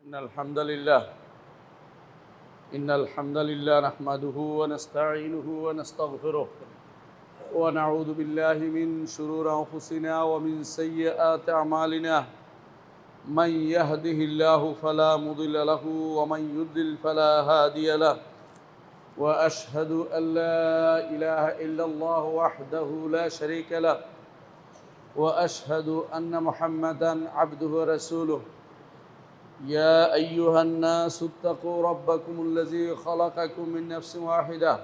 إن الحمد لله نحمده ونستعينه ونستغفره ونعوذ بالله من شرور أنفسنا ومن سيئات أعمالنا من يهده الله فلا مضل له ومن يضلل فلا هادي له وأشهد أن لا إله إلا الله وحده لا شريك له وأشهد أن محمدًا عبده ورسوله يا أيها الناس اتقوا ربكم الذي خلقكم من نفس واحدة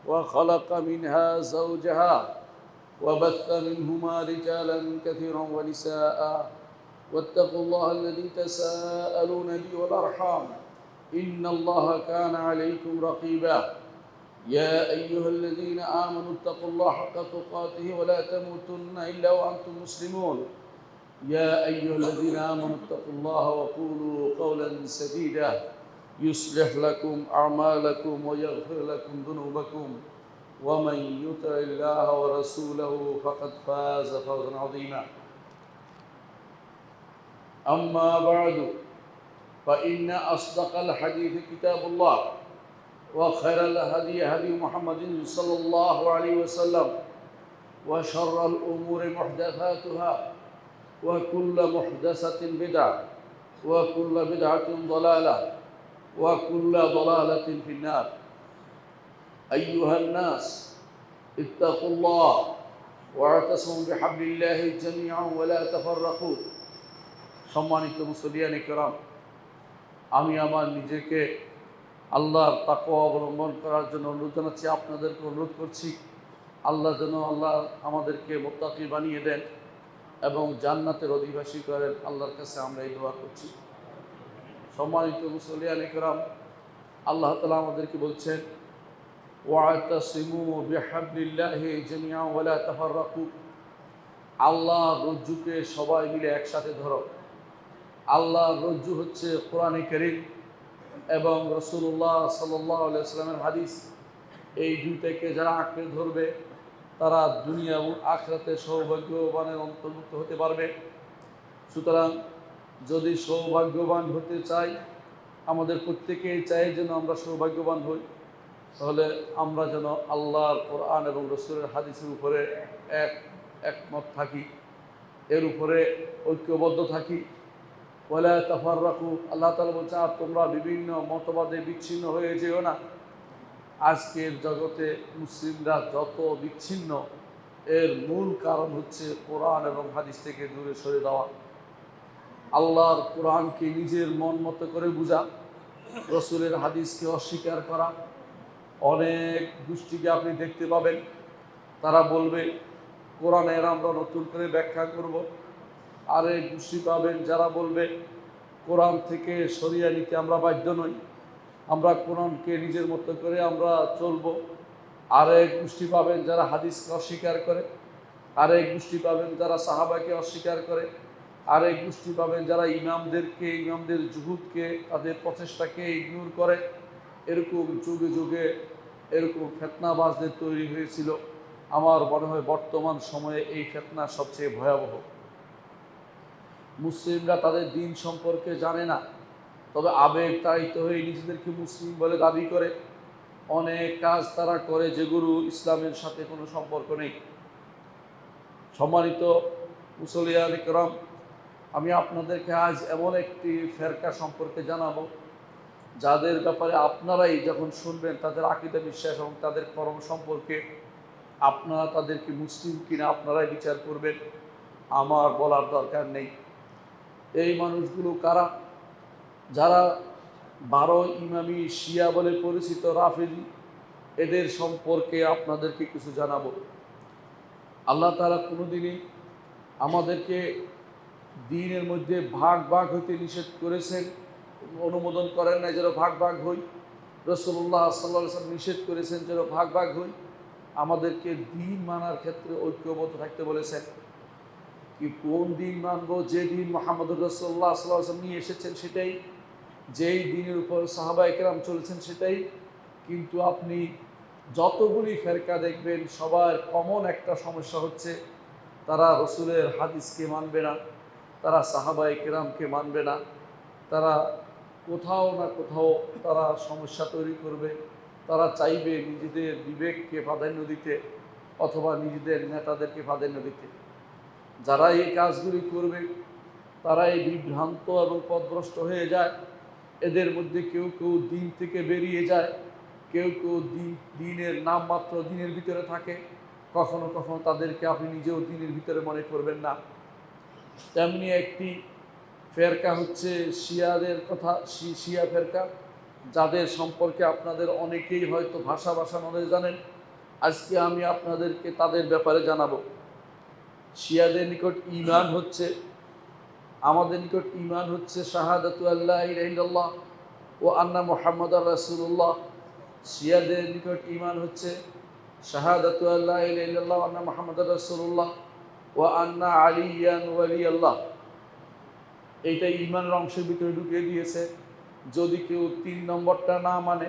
وخلق منها زوجها وبث منهما رجالا كثيرا ونساء واتقوا الله الذي تساءلون به والأرحام إن الله كان عليكم رقيبا يا أيها الذين آمنوا اتقوا الله حق تقاته ولا تموتن إلا وأنتم مسلمون يا أيها الذين آمنوا اتقوا الله وقولوا قولا سديدا يصلح لكم أعمالكم ويغفر لكم ذنوبكم ومن يطع الله ورسوله فقد فاز فوزا عظيما أما بعد فإن أصدق الحديث كتاب الله وخير الهدي هدي محمد صلى الله عليه وسلم وشر الأمور محدثاتها وكل محدثة بدعة وكل بدعة ضلالة وكل ضلالة في النار أيها الناس اتقوا الله واعتصموا بحبل الله جميعا ولا تفرقوا সম্মানিত মুসলিয়ান کرام আমি আমার নিজেকে আল্লাহর তাকওয়া অবলম্বন করার জন্য অনুরোধ জানাচ্ছি, আপনাদেরকে অনুরোধ করছি আল্লাহ যেন আমাদেরকে মুত্তাকি বানিয়ে দেন এবং জান্নাতের অধিবাসী করেন। আল্লাহর কাছে আমরা এই দোয়া করছি। সম্মানিত মুসলিয়ান کرام, আল্লাহ তাআলা আমাদেরকে বলছেন ওয়াতাসিমু বিহাবলিল্লাহি জামিআন ওয়া লা তাফাররাকু, আল্লাহর রজ্জুকে সবাই মিলে একসাথে ধরো। আল্লাহর রজ্জু হচ্ছে কোরআনে কারীম এবং রাসূলুল্লাহ সাল্লাল্লাহু আলাইহি ওয়াসাল্লামের হাদিস। এই দুইটাকে যারা আঁকড়ে ধরবে তারা দুনিয়া এবং আখিরাতে সৌভাগ্যবানের অন্তর্ভুক্ত হতে পারবে। সুতরাং যদি সৌভাগ্যবান হতে চাই, আমাদের প্রত্যেকেই চাই যেন আমরা সৌভাগ্যবান হই, তাহলে আমরা যেন আল্লাহর কোরআন এবং রাসূলের হাদিসের উপরে একমত থাকি, এর উপরে ঐক্যবদ্ধ থাকি। ওয়ালা তাফাররাকু, আল্লাহ তাআলা বলছেন আর তোমরা বিভিন্ন মতবাদে বিচ্ছিন্ন হয়ে যেও না। আজকের জগতে মুসলিমরা যত বিচ্ছিন্ন, এর মূল কারণ হচ্ছে কোরআন এবং হাদিস থেকে দূরে সরে যাওয়া। আল্লাহর কোরআনকে নিজের মন মতো করে বোঝা, রাসূলের হাদিসকে অস্বীকার করা। অনেক গোষ্ঠীকে আপনি দেখতে পাবেন, তারা বলবে কোরআনের আমরা নতুন করে ব্যাখ্যা করব। আর এই গোষ্ঠী পাবেন যারা বলবে কোরআন থেকে সরিয়ে নিতে আমরা বাধ্য নই, আমরা কোরআনকে নিজের মতো করে আমরা চলবো। আর এক গোষ্ঠী পাবেন যারা হাদিসকে অস্বীকার করে, আর এক গোষ্ঠী পাবেন যারা সাহাবাকে অস্বীকার করে, আর এক গোষ্ঠী পাবেন যারা ইমামদের জুহুদকে, তাদের প্রচেষ্টাকে ইগনোর করে। এরকম যুগে যুগে এরকম ফিতনাবাজদের তৈরি হয়েছিল। আমার মনে হয় বর্তমান সময়ে এই ফিতনা সবচেয়ে ভয়াবহ। মুসলিমরা তাদের দিন সম্পর্কে জানে না, তবে আবেগ তাড়িত হয়ে নিজেদেরকে মুসলিম বলে দাবি করে। অনেক কাজ তারা করে যেগুলো ইসলামের সাথে কোনো সম্পর্ক নেই। সম্মানিত মুসলিয়ান کرام, আমি আপনাদেরকে আজ এমন একটি ফেরকা সম্পর্কে জানাবো যাদের ব্যাপারে আপনারাই যখন শুনবেন তাদের আকীদা বিশ্বাস এবং তাদের কর্ম সম্পর্কে আপনারা তাদেরকে মুসলিম কিনা আপনারাই বিচার করবেন, আমার বলার দরকার নেই। এই মানুষগুলো কারা? যারা 12 ইমামি শিয়া বলে পরিচিত রাফেজি, এদের সম্পর্কে আপনাদেরকে কিছু জানাবো। আল্লাহ তাআলা কোনোদিনই আমাদেরকে দ্বীনের মধ্যে ভাগ ভাগ হইতে নিষেধ করেছেন, অনুমোদন করেন না যেন ভাগ ভাগ হই। রাসূলুল্লাহ সাল্লাল্লাহু আলাইহি ওয়াসাল্লাম নিষেধ করেছেন যেন ভাগ ভাগ হই। আমাদেরকে দ্বীন মানার ক্ষেত্রে ঐক্যবদ্ধ থাকতে বলেছেন। কি কোন দিন মানবো? যে দিন মুহাম্মদুর রাসূলুল্লাহ সাল্লাল্লাহু আলাইহি ওয়াসাল্লাম নিয়ে এসেছেন সেটাই, যেই দিনের উপর সাহাবায়ে কেরাম চলেছেন সেটাই। কিন্তু আপনি যতগুলি ফেরকা দেখবেন সবার কমন একটা সমস্যা হচ্ছে তারা রাসূলের হাদিসকে মানবে না, তারা সাহাবায়ে কেরামকে মানবে না, তারা কোথাও না কোথাও তারা সমস্যা তৈরি করবে। তারা চাইবে নিজেদের বিবেককে প্রাধান্য দিতে অথবা নিজেদের নেতাদেরকে প্রাধান্য দিতে। যারা এই কাজগুলি করবে তারা এই বিভ্রান্ত এবং পথভ্রষ্ট হয়ে যায়। এদের মধ্যে কেউ কেউ দিন থেকে বেরিয়ে যায়, কেউ কেউ দিনের নামমাত্র দিনের ভিতরে থাকে। কখনো কখনো তাদেরকে আপনি নিজেও দিনের ভিতরে মনে করবেন না। তেমনি একটি ফেরকা হচ্ছে শিয়াদের কথা, শিয়া ফেরকা, যাদের সম্পর্কে আপনাদের অনেকেই হয়তো ভাষা নলেজ জানেন। আজকে আমি আপনাদেরকে তাদের ব্যাপারে জানাবো। শিয়াদের নিকট ঈমান হচ্ছে, আমাদের নিকট ঈমান হচ্ছে শাহাদাতু আল্লা ইলাহা ইল্লাল্লাহ ও আন্না মুহাম্মাদুর রাসূলুল্লাহ। শিয়াদের নিকট ঈমান হচ্ছে শাহাদাতু আল্লা ইলাহা ইল্লাল্লাহ ওয়া আন্না মুহাম্মাদুর রাসূলুল্লাহ ওয়া আন্না আলিয়ান ওয়ালিয়াল্লাহ। এইটা ঈমানের অংশের ভিতরে ঢুকিয়ে দিয়েছে। যদি কেউ ৩ নম্বরটা না মানে,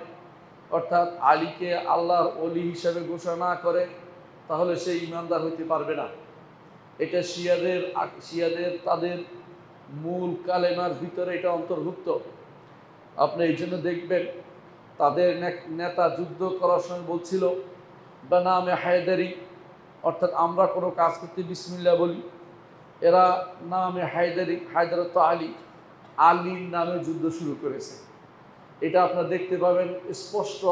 অর্থাৎ আলীকে আল্লাহর ওলি হিসাবে ঘোষণা না করে, তাহলে সে ঈমানদার হইতে পারবে না। এটা শিয়াদের তাদের মূল কালেমার ভিতরে এটা অন্তর্ভুক্ত। আপনি এই জন্য দেখবেন তাদের নেতা যুদ্ধ করার সময় বলছিল বানামে হায়দারি, অর্থাৎ আমরা কোনো কাজ করতে বিসমিল্লাহ বলি। এরা নামে হায়দারি, হায়দারত আলী, আলীর নামে যুদ্ধ শুরু করেছে। এটা আপনারা দেখতে পাবেন স্পষ্ট,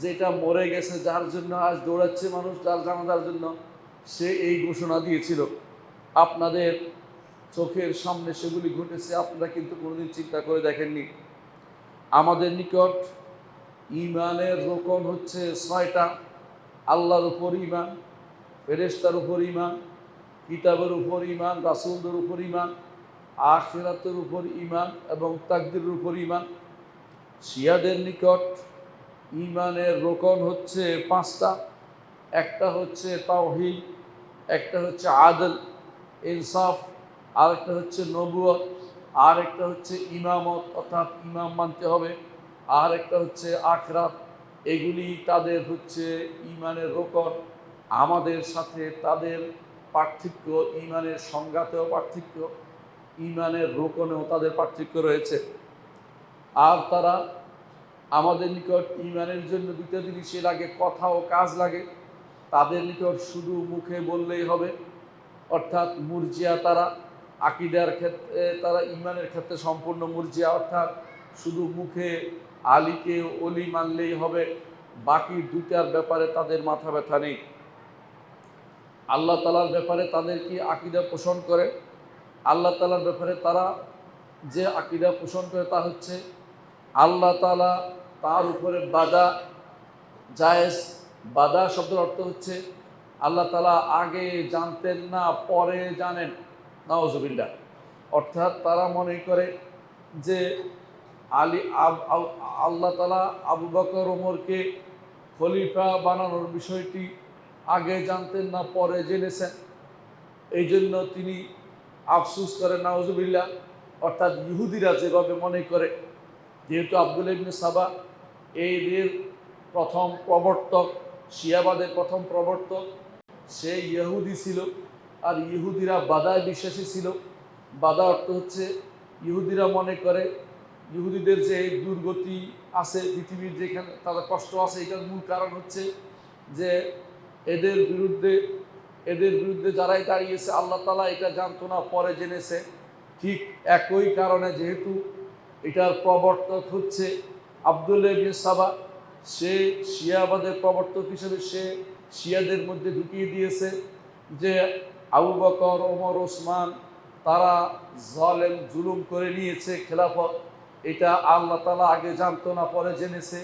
যেটা মরে গেছে, যার জন্য আজ দৌড়াচ্ছে মানুষ, যার জানাজার জন্য, সে এই ঘোষণা দিয়েছিল। আপনাদের চোখের সামনে সেগুলি ঘটেছে, আপনারা কিন্তু কোনোদিন চিন্তা করে দেখেননি। আমাদের নিকট ঈমানের রোকন হচ্ছে ৬টা। আল্লাহর উপর ঈমান, ফেরেশতার উপর ঈমান, কিতাবের উপর ঈমান, রাসূলদের উপর ঈমান, আখিরাতের উপর ঈমান এবং তাকদীরের উপর ঈমান। শিয়াদের নিকট ঈমানের রোকন হচ্ছে ৫টা। একটা হচ্ছে তাওহীদ, একটা হচ্ছে আদল ইনসাফ, আরেকটা হচ্ছে নবুয়ত, আর একটা হচ্ছে ইমামত অর্থাৎ ইমাম মানতে হবে, আর একটা হচ্ছে আখরাত। এগুলি তাদের হচ্ছে ঈমানের রোকন। আমাদের সাথে তাদের পার্থক্য, ঈমানের সংজ্ঞাতেও পার্থক্য, ঈমানের রোকনেও তাদের পার্থক্য রয়েছে। আর তারা আমাদের নিকট ঈমানের জন্য ২টা জিনিসই লাগে, কথা ও কাজ লাগে। তাদের নিকট শুধু মুখে বললেই হবে, অর্থাৎ মুরজিয়া তারা। আকীদার ক্ষেত্রে তারা, ঈমানের ক্ষেত্রে সম্পূর্ণ মুরজিয়া, অর্থাৎ শুধু মুখে আলীকে ওলি মানলেই হবে, বাকি ২টার ব্যাপারে তাদের মাথা ব্যথা নেই। আল্লাহ তাআলার ব্যাপারে তাদের কি আকীদা পোষণ করে? আল্লাহ তাআলার ব্যাপারে তারা যে আকীদা পোষণ করে তা হচ্ছে আল্লাহ তাআলা তার উপরে বাদা জায়েজ। বাদা শব্দের অর্থ হচ্ছে আল্লাহ তাআলা আগে জানতেন না, পরে জানেন। নাউজুবিল্লাহ। অর্থাৎ তারা মনে করে যে আল্লাহ তাআলা আবু বকর ওমরকে খলিফা বানানোর বিষয়টি আগে জানতেন না, পরে জেনেছেন। এই জন্য তিনি আফসুস করেন, নাউজুবিল্লাহ। অর্থাৎ ইহুদিরা যেভাবে মনে করে, যেহেতু আব্দুল্লাহ ইবনে সাবা এর প্রথম প্রবর্তক, শিয়াবাদের প্রথম প্রবর্তক, সে ইহুদি ছিল। আর ইহুদিরা বাদায় বিশ্বাসী ছিল। বাদা অর্থ হচ্ছে ইহুদিরা মনে করে ইহুদিদের যে দুর্গতি আছে পৃথিবীর, যেখানে তাদের কষ্ট আছে, এটার মূল কারণ হচ্ছে যে এদের বিরুদ্ধে যারাই দাঁড়িয়েছে আল্লাহ তাআলা এটা জানতো না, পরে জেনেছে। ঠিক একই কারণে যেহেতু এটার প্রবর্তক হচ্ছে আব্দুল্লাহ ইবনে সাবা, সে শিয়াবাদের প্রবর্তক হিসেবে সে শিয়াদের মধ্যে ঢুকিয়ে দিয়েছে যে আবু বকর, ওমর, ওসমান তারা জালেম, জুলুম করে নিয়েছে খেলাফত। এটা আল্লাহ তাআলা আগে জানতো না, পরে জেনেছে।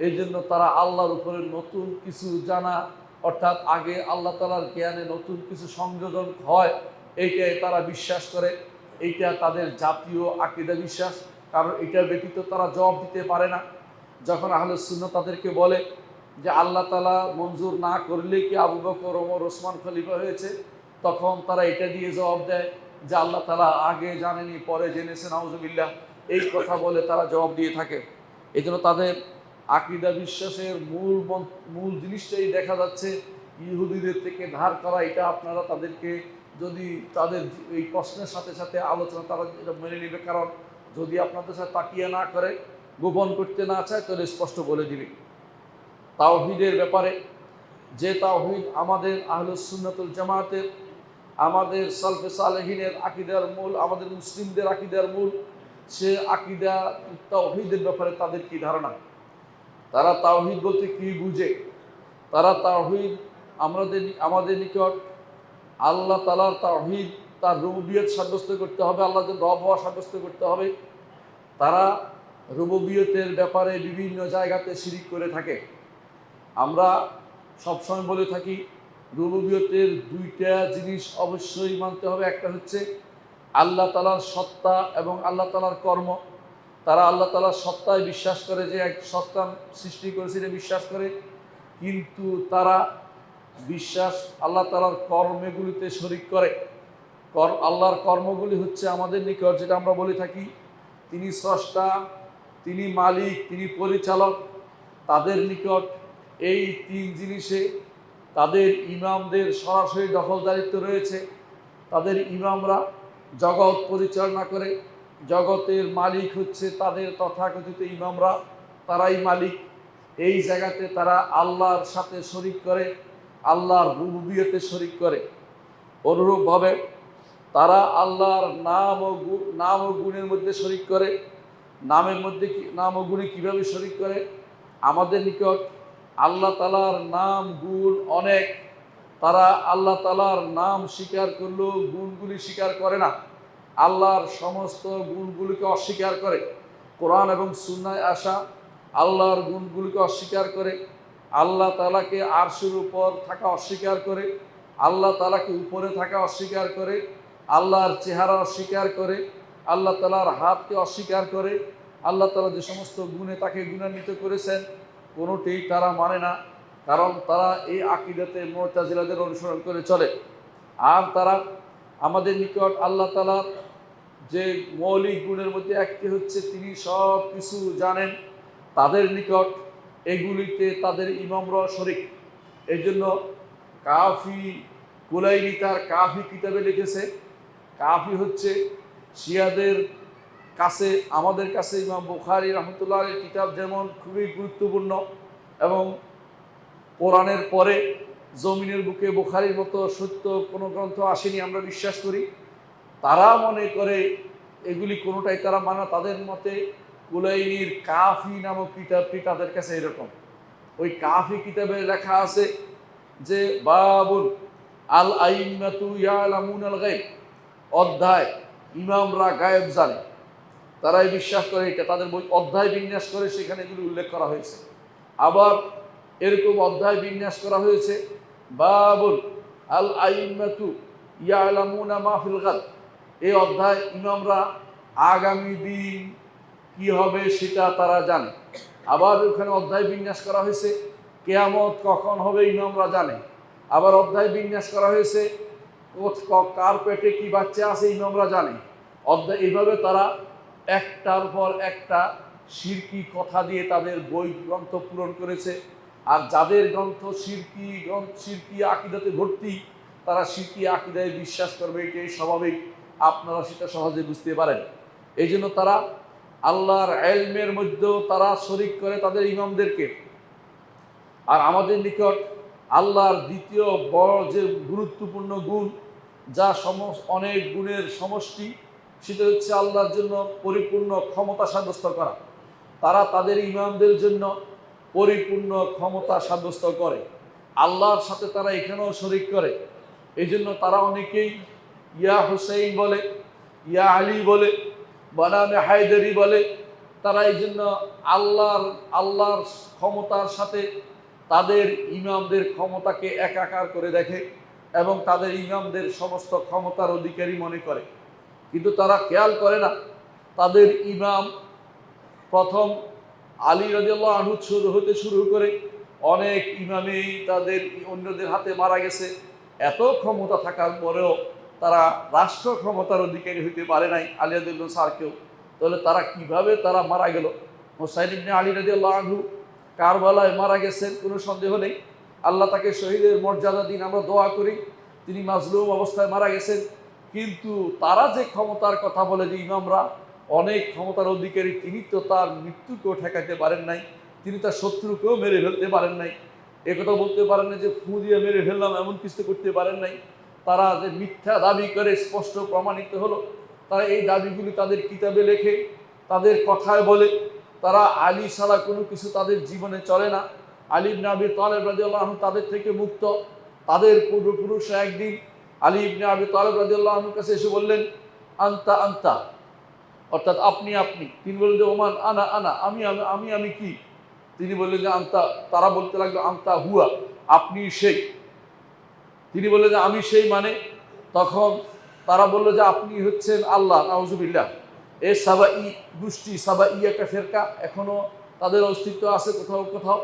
এই জন্য তারা আল্লাহর উপরে নতুন কিছু জানা, অর্থাৎ আগে আল্লাহ তাআলার জ্ঞানে নতুন কিছু সংযোজন হয়, এইটাই তারা বিশ্বাস করে। এইটা তাদের জাতীয় আকীদা বিশ্বাস। কারণ এটা ব্যতীত তারা জবাব দিতে পারে না। যখন আহলে সুন্নাহ তাদেরকে বলে যে আল্লাহ তাআলা মঞ্জুর না করলে কি আবু বকর, ওমর, ওসমান খলিফা হয়েছে, তখন তারা এটা দিয়ে জবাব দেয় যে আল্লাহ তাআলা আগে জানেনি, পরে জেনেছেন। নাউজুবিল্লাহ। এই কথা বলে তারা জবাব দিয়ে থাকে। এই জন্য তাদের আকীদা বিশ্বাসের মূল জিনিসটাই দেখা যাচ্ছে ইহুদিদের থেকে ধার করা। এটা আপনারা তাদেরকে যদি তাদের এই প্রশ্নের সাথে সাথে আলোচনা, তারা এটা মেনে নেবে। কারণ যদি আপনাদের সাথে তাকিয়া না করে, গোপন করতে না চায়, তাহলে স্পষ্ট বলে দিবে। তাওহীদের ব্যাপারে, যে তাওহীদ আমাদের আহলুস সুন্নাতুল জামাতের, আমাদের সালফে সালেহিনের আকীদার মূল, আমাদের মুসলিমদের আকীদার মূল, সে আকীদা তাওহীদের ব্যাপারে তাদের কি ধারণা, তারা তাওহীদ বলতে কি বুঝে। তারা তাওহীদ আমাদের নিকট আল্লাহ তাআলার তাওহীদ, তার রুবুবিয়ত সাব্যস্ত করতে হবে, আল্লাহ যে রব হওয়া সাব্যস্ত করতে হবে। তারা রুবুবিয়তের ব্যাপারে বিভিন্ন জায়গাতে শিরিক করে থাকে। আমরা সবসময় বলে থাকি রুবুবিয়তের দুইটা জিনিস অবশ্যই মানতে হবে। একটা হচ্ছে আল্লাহ তাআলার সত্তা এবং আল্লাহ তাআলার কর্ম। তারা আল্লাহ তাআলার সত্তায় বিশ্বাস করে, যে এক সত্তা সৃষ্টি করেছে এটা বিশ্বাস করে, কিন্তু তারা বিশ্বাস আল্লাহ তাআলার কর্মগুলিতে শরিক করে। আল্লাহর কর্মগুলি হচ্ছে আমাদের নিকট, যেটা আমরা বলে থাকি তিনি স্রষ্টা, তিনি মালিক, তিনি পরিচালক। তাদের নিকট এই তিন জিনিসে তাদের ইমামদের সরাসরি দখলদারিত্ব রয়েছে। তাদের ইমামরা জগৎ পরিচালনা করে, জগতের মালিক হচ্ছে তাদের তথাকথিত ইমামরা, তারাই মালিক। এই জায়গাতে তারা আল্লাহর সাথে শরিক করে, আল্লাহর রুবুবিয়তে শরিক করে। অনুরূপভাবে তারা আল্লাহর নাম ও গুণের মধ্যে শরিক করে। নামের মধ্যে নাম ও গুণে কীভাবে শরিক করে? আমাদের নিকট আল্লাহ তাআলার নাম গুণ অনেক, তারা আল্লাহ তাআলার নাম স্বীকার করলেও গুণগুলি স্বীকার করে না, আল্লাহর সমস্ত গুণগুলিকে অস্বীকার করে। কোরআন এবং সুন্নায় আসা আল্লাহর গুণগুলিকে অস্বীকার করে, আল্লাহ তাআলাকে আরশের উপর থাকা অস্বীকার করে, আল্লাহ তাআলাকে উপরে থাকা অস্বীকার করে, আল্লাহর চেহারা অস্বীকার করে, আল্লাহ তাআলার হাতকে অস্বীকার করে। আল্লাহ তাআলা যে সমস্ত গুণে তাকে গুণান্বিত করেছেন কোনোটিই তারা মানে না, কারণ তারা এই আকীদাতে মুতাজিলাদের অনুসরণ করে চলে। আর তারা আমাদের নিকট আল্লাহ তাআলার যে মৌলিক গুণের মধ্যে একটি হচ্ছে তিনি সব কিছু জানেন। তাদের নিকট এগুলিতে তাদের ইমামরা শরিক। এই জন্য কাফি কুলাইনি তার কাফি কিতাবে লিখেছে, কাফি হচ্ছে শিয়াদের কাছে, আমাদের কাছে ইমাম বুখারী রাহমাতুল্লাহ আলাইহির কিতাব যেমন খুবই গুরুত্বপূর্ণ, এবং কোরআনের পরে জমিনের বুকে বুখারীর মতো সত্য কোনো গ্রন্থ আসেনি আমরা বিশ্বাস করি। তারা মনে করে এগুলি কোনোটাই তারা মানে, তাদের মতে কুলাইনির কাফি নামক কিতাবটি তাদের কাছে এরকম। ওই কাফি কিতাবে লেখা আছে যে বাবুল আল আইম্মাতু ইয়ালামুনাল গায়ব, অধ্যায় ইমামরা গায়েব জানে। তারাই বিশ্বাস করে, এটা তাদের বই অধ্যায় বিন্যাস করে সেখানে এগুলি উল্লেখ করা হয়েছে। আবার এরকম অধ্যায় বিন্যাস করা হয়েছে বাবুল আল আইম্মাতু ইয়ালামুনা মা ফিল গাদ, এই অধ্যায় ইমামরা আগামী দিন কি হবে সেটা তারা জানে। আবার ওখানে অধ্যায় বিন্যাস করা হয়েছে কিয়ামত কখন হবে ইমামরা জানে। আবার অধ্যায় বিন্যাস করা হয়েছে কার পেটে কি বাচ্চা আছে ইমামরা জানে। অধ্যায় এইভাবে তারা একটার পর একটা শিরকি কথা দিয়ে তাদের বই গ্রন্থ পূরণ করেছে। আর যাদের গ্রন্থ শিরকি আকীদাতে ভর্তি, তারা শিরকি আকীদায় বিশ্বাস করবে, এটাই স্বাভাবিক, আপনারা সেটা সহজে বুঝতে পারেন। এই জন্য তারা আল্লাহর ইলমের মধ্যেও তারা শরিক করে তাদের ইমামদেরকে। আর আমাদের নিকট আল্লাহর দ্বিতীয় বড় যে গুরুত্বপূর্ণ গুণ, যা অনেক গুণের সমষ্টি, সেটা হচ্ছে আল্লাহর জন্য পরিপূর্ণ ক্ষমতা সাব্যস্ত করা। তারা তাদের ইমামদের জন্য পরিপূর্ণ ক্ষমতা সাব্যস্ত করে, আল্লাহর সাথে তারা এখানেও শরিক করে। এই জন্য তারা অনেকেই ইয়া হুসাইন বলে, ইয়া আলী বলে, বানামে হায়দারি বলে। তারা এই জন্য আল্লাহর ক্ষমতার সাথে তাদের ইমামদের ক্ষমতাকে একাকার করে দেখে এবং তাদের ইমামদের সমস্ত ক্ষমতার অধিকারী মনে করে। কিন্তু তারা খেয়াল করে না তাদের ইমাম প্রথম আলী রাদিয়াল্লাহু আনহু হতে শুরু করে অনেক ইমামেই তাদের অন্যদের হাতে মারা গেছে। এত ক্ষমতা থাকার পরেও তারা রাষ্ট্র ক্ষমতার অধিকারী হইতে পারে নাই, আলী রাদিয়াল্লাহু স্যারকেও। তাহলে তারা কিভাবে তারা মারা গেল? হুসাইন ইবনে আলী রাদিয়াল্লাহু আনহু কারবালায় মারা গেছেন, কোনো সন্দেহ নেই। আল্লাহ তাকে শহীদের মর্যাদা দিন, আমরা দোয়া করি। তিনি মাজলুম অবস্থায় মারা গেছেন। কিন্তু তারা যে ক্ষমতার কথা বলে যে ইমামরা, অনেক ক্ষমতার অধিকারী, তিনি তো তার মৃত্যুকেও ঠেকাতে পারেন নাই, তিনি তার শত্রুকেও মেরে ফেলতে পারেন নাই, একথা বলতে পারেন না যে ফু দিয়ে মেরে ফেললাম, এমন কিছু করতে পারেন নাই। তারা যে মিথ্যা দাবি করে স্পষ্ট প্রমাণিত হলো। তারা এই দাবিগুলি তাদের কিতাবে লেখে, তাদের কথায় বলে। তারা আলী ছাড়া কোনো কিছু তাদের জীবনে চলে না। আলী ইবনে আবি তালেব রাদিয়াল্লাহু আনহু তাদের থেকে মুক্ত। তাদের পূর্বপুরুষরা একদিন আলী ইবনে আবি তালেব রাদিয়াল্লাহু আনহুর কাছে এসে বললেন, আন্তা আন্তা, অর্থাৎ আপনি আপনি। তিনি বললেন যে ওমান আনা আনা, আমি আমি আমি আমি কি? তিনি বললেন যে আন্তা। তারা বলতে লাগলো আন্তা হুয়া, আপনি সেই। তিনি বললেন যে আমি সেই মানে? তখন তারা বললো যে আপনি হচ্ছেন আল্লাহ। নাউজুবিল্লাহ। এ সাবাই গোষ্ঠী, সাবাই একটা ফেরকা, এখনো তাদের অস্তিত্ব আছে কোথাও কোথাও।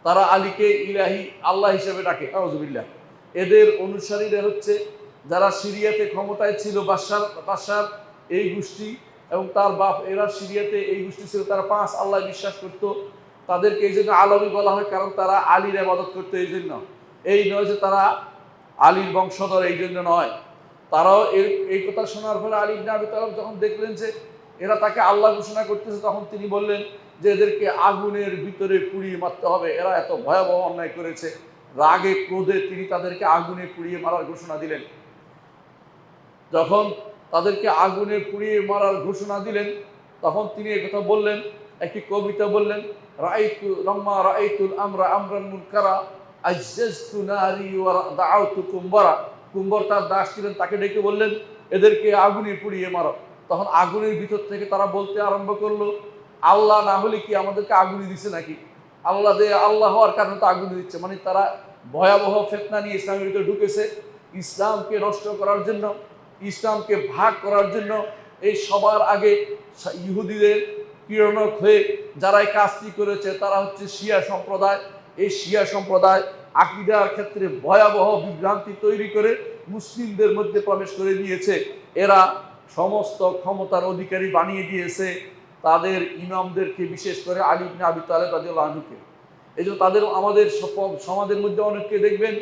তারা আলীকে ইলাহি, আল্লাহ হিসেবে ডাকে। নাউজুবিল্লাহ। এদের অনুসারীরা হচ্ছে যারা সিরিয়াতে ক্ষমতায় ছিল, বাশার এই গোষ্ঠী এবং তার বাপ, এরা সিরিয়াতে এই গোষ্ঠী ছিল। তারা 5 আল্লাহ বিশ্বাস করত। তাদেরকে এই জন্য আলমী বলা হয়, কারণ তারা আলীর ইবাদত করতো। এই জন্য, এই নয় যে তারা আলীর বংশধর, এই জন্য নয়। তারাও এই কথা শোনার ফলে আলী ইবনে আবি তালেব যখন দেখলেন যে এরা তাকে আল্লাহ ঘোষণা করতেছে, তখন তিনি বললেন যে এদেরকে আগুনের ভিতরে পুড়িয়ে মারতে হবে, এরা এত ভয়াবহ অন্যায় করেছে। রাগে ক্রোধে তিনি তাদেরকে আগুনে পুড়িয়ে মারার ঘোষণা দিলেন। যখন তাদেরকে আগুনে পুড়িয়ে মারার ঘোষণা দিলেন, তখন তিনি একথা বললেন, একটি কবিতা বললেন, রাআইতু লাম্মা রাআইতুল আমরা আমরান মুনকারা আজ্জাজতু নারি ওয়া দাআউতু কুম্বারা। কুম্বর তার দাস ছিলেন, তাকে ডেকে বললেন এদেরকে আগুনে পুড়িয়ে মারো। তখন আগুনের ভিতর থেকে তারা বলতে আরম্ভ করলো, আল্লাহ না হলে কি আমাদেরকে আগুনে দিচ্ছে নাকি? আল্লাহ হওয়ার কারণে তো আগুনে দিচ্ছে। মানে তারা ভয়াবহ ফিতনা নিয়ে ইসলামের ভিতরে ঢুকেছে, ইসলামকে নষ্ট করার জন্য, ইসলামকে ভাগ করার জন্য। এই সবার আগে ইহুদিদের প্রেরণক হয়ে যারা এই কাজটি করেছে তারা হচ্ছে শিয়া সম্প্রদায়। এই শিয়া সম্প্রদায় আকীদার ক্ষেত্রে ভয়াবহ বিভ্রান্তি তৈরি করে মুসলিমদের মধ্যে প্রবেশ করে দিয়েছে। এরা সমস্ত ক্ষমতার অধিকারী বানিয়ে দিয়েছে তাদের ইমামদেরকে, বিশেষ করে আলী ইবনে আবি তালেব রাদিয়াল্লাহু আনহুকে। এই জন্য তাদের আমাদের সমাজের মধ্যে অনেককে দেখবেন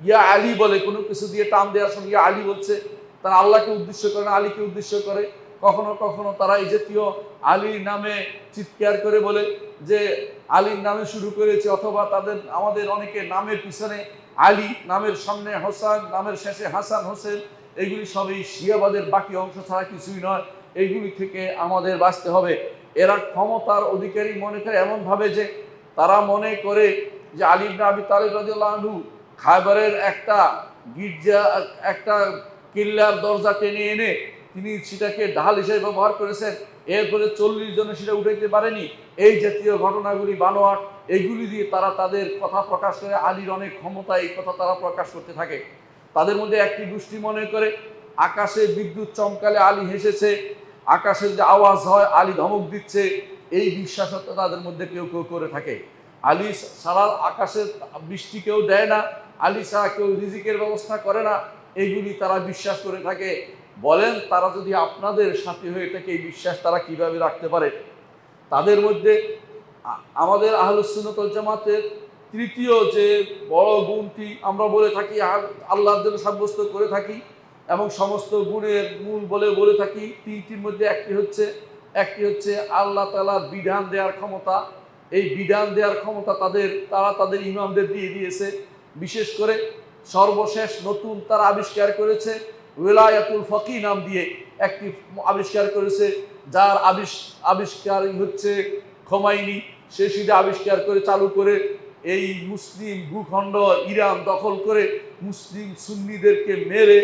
ইয়া আলী বলে, কোনো কিছু দিয়ে টান দেওয়ার সঙ্গে ইয়া আলী বলছে। তারা আল্লাহকে উদ্দেশ্য করে না, আলীকে উদ্দেশ্য করে। কখনো কখনো তারা এই জাতীয় আলীর নামে চিৎকার করে বলে যে আলীর নামে শুরু করেছে, অথবা আমাদের অনেকে নামের পিছনে আলী, নামের সামনে হোসেন, নামের শেষে হাসান হোসেন। এইগুলি সবই শিয়াবাদের বাকি অংশ ছাড়া কিছুই নয়। এইগুলি থেকে আমাদের বাঁচতে হবে। এরা ক্ষমতার অধিকারী মনে করে এমনভাবে যে তারা মনে করে যে আলী ইবনে আবি তালেব রাদিয়াল্লাহু আনহু খায়বারের একটা গির্জা, একটা কিল্লার দরজা টেনে এনে তিনি সেটাকে ঢাল হিসেবে ব্যবহার করেছেন, এরপরে 40 জনে সেটা উঠাইতে পারেনি। এই জাতীয় ঘটনাগুলি বানোয়াট, এইগুলি দিয়ে তারা তাদের কথা প্রকাশ করে। আলীর অনেক ক্ষমতা, এই কথা তারা প্রকাশ করতে থাকে। তাদের মধ্যে একটি গোষ্ঠী মনে করে আকাশে বিদ্যুৎ চমকালে আলী হেসেছে, আকাশের যে আওয়াজ হয় আলী ধমক দিচ্ছে। এই বিশ্বাসতা তাদের মধ্যে কেউ কেউ করে থাকে। আলী সারা আকাশের বৃষ্টি কেউ দেয় না, আলী ছাড়া কেউ রিজিকের ব্যবস্থা করে না, এইগুলি তারা বিশ্বাস করে থাকে। বলেন তারা যদি আপনাদের সাথে হয়ে থাকে, এই বিশ্বাস তারা কিভাবে রাখতে পারে? তাদের মধ্যে আমাদের আহলুস সুন্নাত ওয়াল জামাতের তৃতীয় যে বড় গুণটি আমরা বলে থাকি, আল্লাহর জন্য সাব্যস্ত করে থাকি এবং সমস্ত গুণের মূল বলে থাকি, তিনটির মধ্যে একটি হচ্ছে আল্লাহ তাআলার বিধান দেওয়ার ক্ষমতা। এই বিধান দেওয়ার ক্ষমতা তারা তাদের ইমামদের দিয়ে দিয়েছে। বিশেষ করে সর্বশেষ নতুন তারা আবিষ্কার করেছে ওয়ালায়াতুল ফকিহ নাম দিয়ে একটি আবিষ্কার করেছে, যার আবিষ্কার হচ্ছে খোমাইনি। সে সেটা আবিষ্কার করে চালু করে এই মুসলিম ভূখণ্ড ইরান দখল করে মুসলিম সুন্নিদেরকে মেরে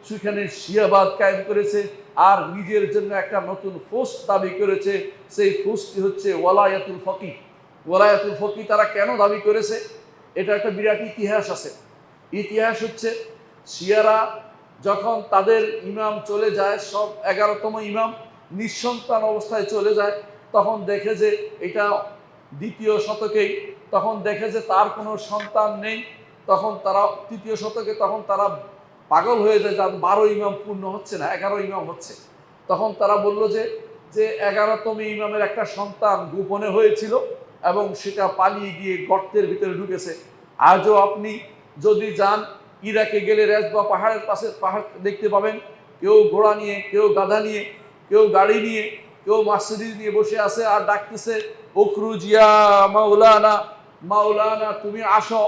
সেখানে শিয়াবাদ কায়েম করেছে, আর নিজের জন্য একটা নতুন পোস্ট দাবি করেছে। সেই পোস্টটি হচ্ছে ওয়ালায়াতুল ফকিহ। ওয়ালায়াতুল ফকিহ তারা কেন দাবি করেছে? এটা একটা বিরাট ইতিহাস আছে। ইতিহাস হচ্ছে শিয়ারা যখন তাদের ইমাম চলে যায়, সব 11তম ইমাম নিঃসন্তান অবস্থায় চলে যায়, তখন দেখে যে এটা 2য় শতকেই, তখন দেখে যে তার কোনো সন্তান নেই। তখন তারা 3য় শতকে, তখন তারা পাগল হয়ে যায়, যার 12 ইমাম পূর্ণ হচ্ছে না, 11 ইমাম হচ্ছে। তখন তারা বলল যে 11তম ইমামের একটা সন্তান গোপনে হয়েছিল এবং সেটা পালিয়ে গিয়ে গর্তের ভিতরে ঢুকেছে। আজও আপনি যদি যান ইরাকে গেলে রেজবা পাহাড়ের পাশে পাহাড় দেখতে পাবেন, কেউ ঘোড়া নিয়ে, কেউ গাধা নিয়ে, কেউ গাড়ি নিয়ে কেউ মার্সিডিজ নিয়ে বসে আছে আর ডাকতেছে উখরুজ ইয়া মাওলানা, মাওলানা তুমি আসো,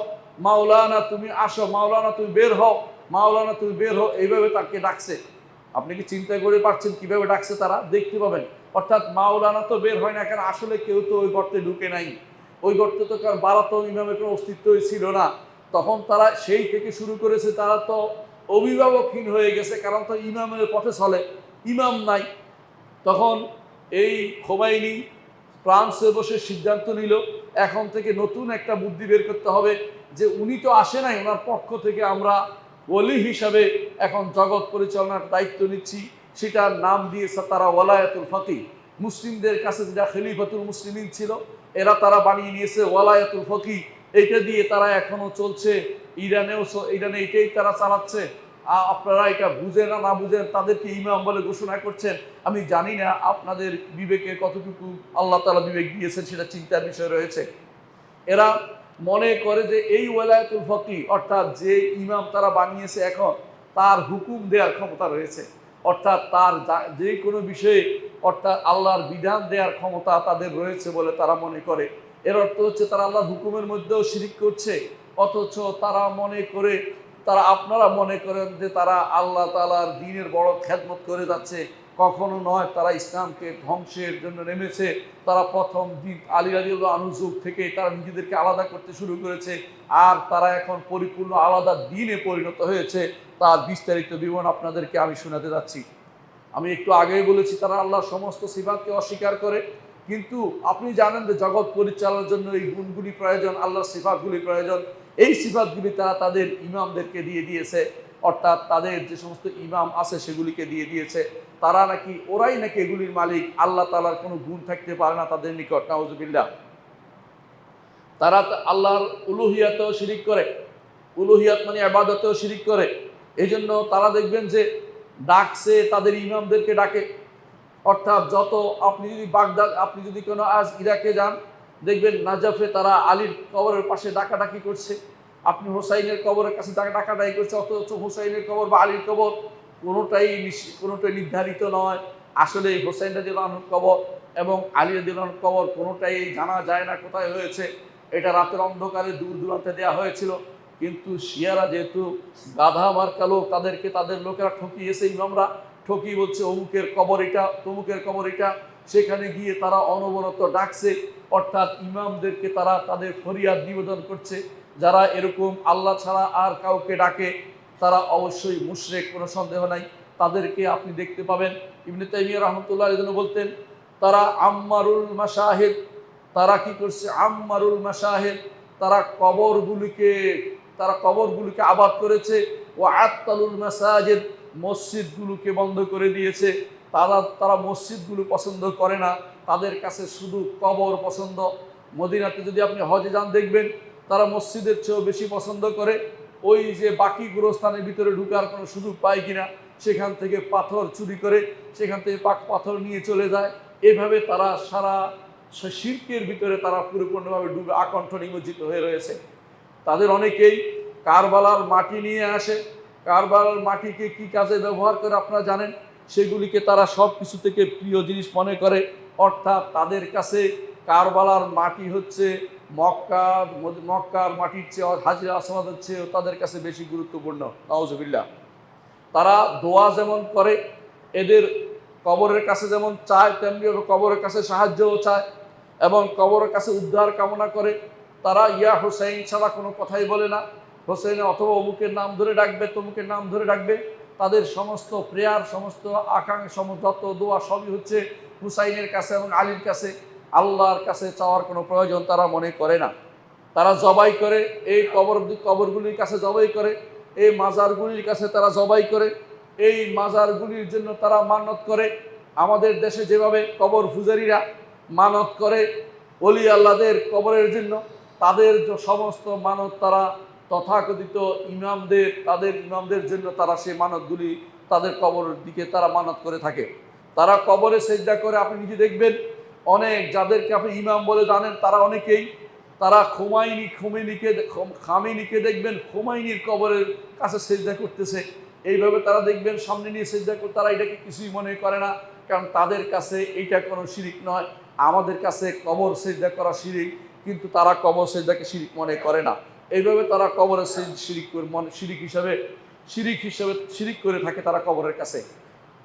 মাওলানা তুমি আসো, মাওলানা তুমি বের হও, মাওলানা তুমি বের হও, এইভাবে তাকে ডাকছে। আপনি কি চিন্তা করে পারছেন কিভাবে ডাকছে? তারা দেখতে পাবেন। অর্থাৎ মাওলানা তো বের হয় না, কারণ আসলে কেউ তো ওই গর্তে ঢুকে নাই, ওই গর্তে তো কারণ বারাতম ইমামের কোনো অস্তিত্বই ছিল না। তখন তারা সেই থেকে শুরু করেছে, তারা তো অভিভাবকহীন হয়ে গেছে, কারণ তো ইমামের পথে চলে, ইমাম নাই। তখন এই খোমাইনি ফ্রান্সে বসে সিদ্ধান্ত নিল এখন থেকে নতুন একটা বুদ্ধি বের করতে হবে, যে উনি তো আসে নাই, ওনার পক্ষ থেকে আমরা ওলি হিসাবে এখন জগৎ পরিচালনার দায়িত্ব নিচ্ছি। সেটার নাম দিয়েছে তারা ওয়ালায়াতুল ফকিহ। মুসলিমদের কাছে যেটা খলিফাতুল মুসলিমিন ছিল, এরা তারা বানিয়ে নিয়েছে ওয়ালায়াতুল ফকিহ। এইটা দিয়ে তারা এখনো চলছে, ইরানে এটাই তারা চালাচ্ছে। আপনারা এটা বুঝেন না বুঝেন, তাদেরকে ইমাম বলে ঘোষণা করছেন। আমি জানি না আপনাদের বিবেকে কতটুকু আল্লাহ তাআলা বিবেক দিয়েছেন, সেটা চিন্তার বিষয় রয়েছে। এরা মনে করে যে এই ওয়ালায়াতুল ফকিহ অর্থাৎ যে ইমাম তারা বানিয়েছে এখন, তার হুকুম দেওয়ার ক্ষমতা রয়েছে, অর্থাৎ তার যে কোনো বিষয়ে অর্থাৎ আল্লাহর বিধান দেওয়ার ক্ষমতা তাদের রয়েছে বলে তারা মনে করে। এর অর্থ হচ্ছে তারা আল্লাহর হুকুমের মধ্যেও শিরিক করছে, অথচ তারা মনে করে, আপনারা মনে করেন যে তারা আল্লাহ তাআলার দ্বীনের বড় খেদমত করে যাচ্ছে। কখনো নয়, তারা ইসলামকে ধ্বংসের জন্য নেমেছে। তারা প্রথম দিন আলী রাদিয়াল্লাহু আনহু যুগ থেকে তারা নিজেদেরকে আলাদা করতে শুরু করেছে, আর তারা এখন পরিপূর্ণ আলাদা দ্বীনে পরিণত হয়েছে। তার বিস্তারিত বিবরণ আপনাদেরকে আমি শোনাতে যাচ্ছি। আমি একটু আগেই বলেছি তারা আল্লাহর সমস্ত সিফাতকে অস্বীকার করে, কিন্তু আপনি জানেন যে জগৎ পরিচালনার জন্য এই গুণগুলি প্রয়োজন, আল্লাহর সিফাতগুলি প্রয়োজন। এই সিফাতগুলি তারা তাদের ইমামদেরকে দিয়ে দিয়েছে, অর্থাৎ তাদের যে সমস্ত ইমাম আছে সেগুলিকে দিয়ে দিয়েছে। তারা নাকি, ওরাই নাকি এগুলির মালিক, আল্লাহ তাআলার কোনো গুণ থাকতে পারে না তাদের নিকট, নাউজুবিল্লাহ। তারা আল্লাহর উলুহিয়াতেও শিরিক করে, উলুহিয়াত মানে ইবাদতেও শিরিক করে। এই জন্য তারা দেখবেন যে ডাকছে, তাদের ইমামদেরকে ডাকে। অর্থাৎ যত আপনি যদি বাগদাদ, আপনি যদি কোনো আজ ইরাকে যান, দেখবেন নাজাফে তারা আলীর কবরের পাশে ডাকাডাকি করছে, আপনি হোসাইনের কবরের কাছে ডাকাডাকি করছে, অথচ হোসাইনের কবর বা আলীর কবর কোনোটাই নির্ধারিত নয়। আসলে হোসাইন রাদিয়াল্লাহু আনহুর কবর এবং আলী রাদিয়াল্লাহু আনহুর কবর কোনোটাই জানা যায় না কোথায় হয়েছে। এটা রাতের অন্ধকারে দূর দূরান্তে দেওয়া হয়েছিল। কিন্তু শিয়ারা যেহেতু গাধা মার্কা লোক, তাদেরকে তাদের লোকেরা ঠকিয়েছে, ইমামরা ঠকি বলছে অমুকের কবর এটা, তমুকের কবর এটা। সেখানে গিয়ে তারা অনবরত ডাকছে, অর্থাৎ ইমামদেরকে তারা তাদের ফরিয়াদ নিবেদন করছে। যারা এরকম আল্লাহ ছাড়া আর কাউকে ডাকে তারা অবশ্যই মুশরিক, কোনো সন্দেহ নাই। তাদেরকে আপনি দেখতে পাবেন, ইবনে তাইমিয়া রাহমাতুল্লাহ আলাইহি বলতেন, তারা আম্মারুল মাশাহিদ, তারা কি করছে? আম্মারুল মাশাহিদ, তারা কবরগুলিকে আবাদ করেছে। ও আত্তালুল মাসাজিদ, মসজিদগুলোকে বন্ধ করে দিয়েছে। তারা মসজিদগুলো পছন্দ করে না, তাদের কাছে শুধু কবর পছন্দ। মদিনাতে যদি আপনি হজে যান, দেখবেন তারা মসজিদের চেয়েও বেশি পছন্দ করে ওই যে বাকি গুরুস্থানের ভিতরে ঢুকার কোনো সুযোগ পায় কিনা, সেখান থেকে পাথর চুরি করে, সেখান থেকে পাথর নিয়ে চলে যায়। এভাবে তারা সারা শিরকের ভিতরে তারা পরিপূর্ণভাবে ডুবে আকণ্ঠ নিমজ্জিত হয়ে রয়েছে। তাদের অনেকেই কারবালার মাটি নিয়ে আসে, কারবালার মাটিকে কি কাজে ব্যবহার করে আপনারা জানেন, সেগুলিকে তারা সব কিছু থেকে প্রিয় জিনিস মনে করে। অর্থাৎ তাদের কাছে কারবালার মাটি হচ্ছে মক্কার মাটির চেয়ে, হাজরে আসওয়াদের চেয়ে তাদের কাছে বেশি গুরুত্বপূর্ণ, নাউজুবিল্লাহ। তারা দোয়া যেমন করে, এদের কবরের কাছে যেমন চায়, তেমনি কবরের কাছে সাহায্যও চায় এবং কবরের কাছে উদ্ধার কামনা করে। তারা ইয়া হুসাইন ছাড়া কোনো কথাই বলে না। হোসেন অথবা অমুকের নাম ধরে ডাকবে, তমুকের নাম ধরে ডাকবে। তাদের সমস্ত প্রেয়ার, সমস্ত আকাঙ্ক্ষা, যত দোয়া সবই হচ্ছে হুসাইনের কাছে এবং আলীর কাছে। আল্লাহর কাছে চাওয়ার কোনো প্রয়োজন তারা মনে করে না। তারা জবাই করে, এই কবরগুলির কাছে জবাই করে, এই মাজারগুলির কাছে তারা জবাই করে, এই মাজারগুলির জন্য তারা মানত করে। আমাদের দেশে যেভাবে কবর পূজারীরা মানত করে ওলি আল্লাহদের কবরের জন্য, তাদের সমস্ত মানত তারা তথাকথিত তাদের ইমামদের জন্য তারা সেই মানতগুলি তাদের কবরের দিকে তারা মানত করে থাকে। তারা কবরে সেজদা করে, আপনি নিজে দেখবেন অনেক যাদেরকে আপনি ইমাম বলে জানেন, তারা অনেকেই তারা খামেনিকে দেখবেন খোমাইনির কবরের কাছে সেজদা করতেছে। এইভাবে তারা দেখবেন সামনে নিয়ে সেজদা করে, তারা এটাকে কিছুই মনে করে না। কারণ তাদের কাছে এইটা কোনো শিরিক নয়, আমাদের কাছে কবর সিজদা করা শিরিক, কিন্তু তারা কবর সিজদাকে শিরিক মনে করে না। এইভাবে তারা কবরের শিরিক করে শিরিক হিসাবে শিরিক করে থাকে তারা কবরের কাছে।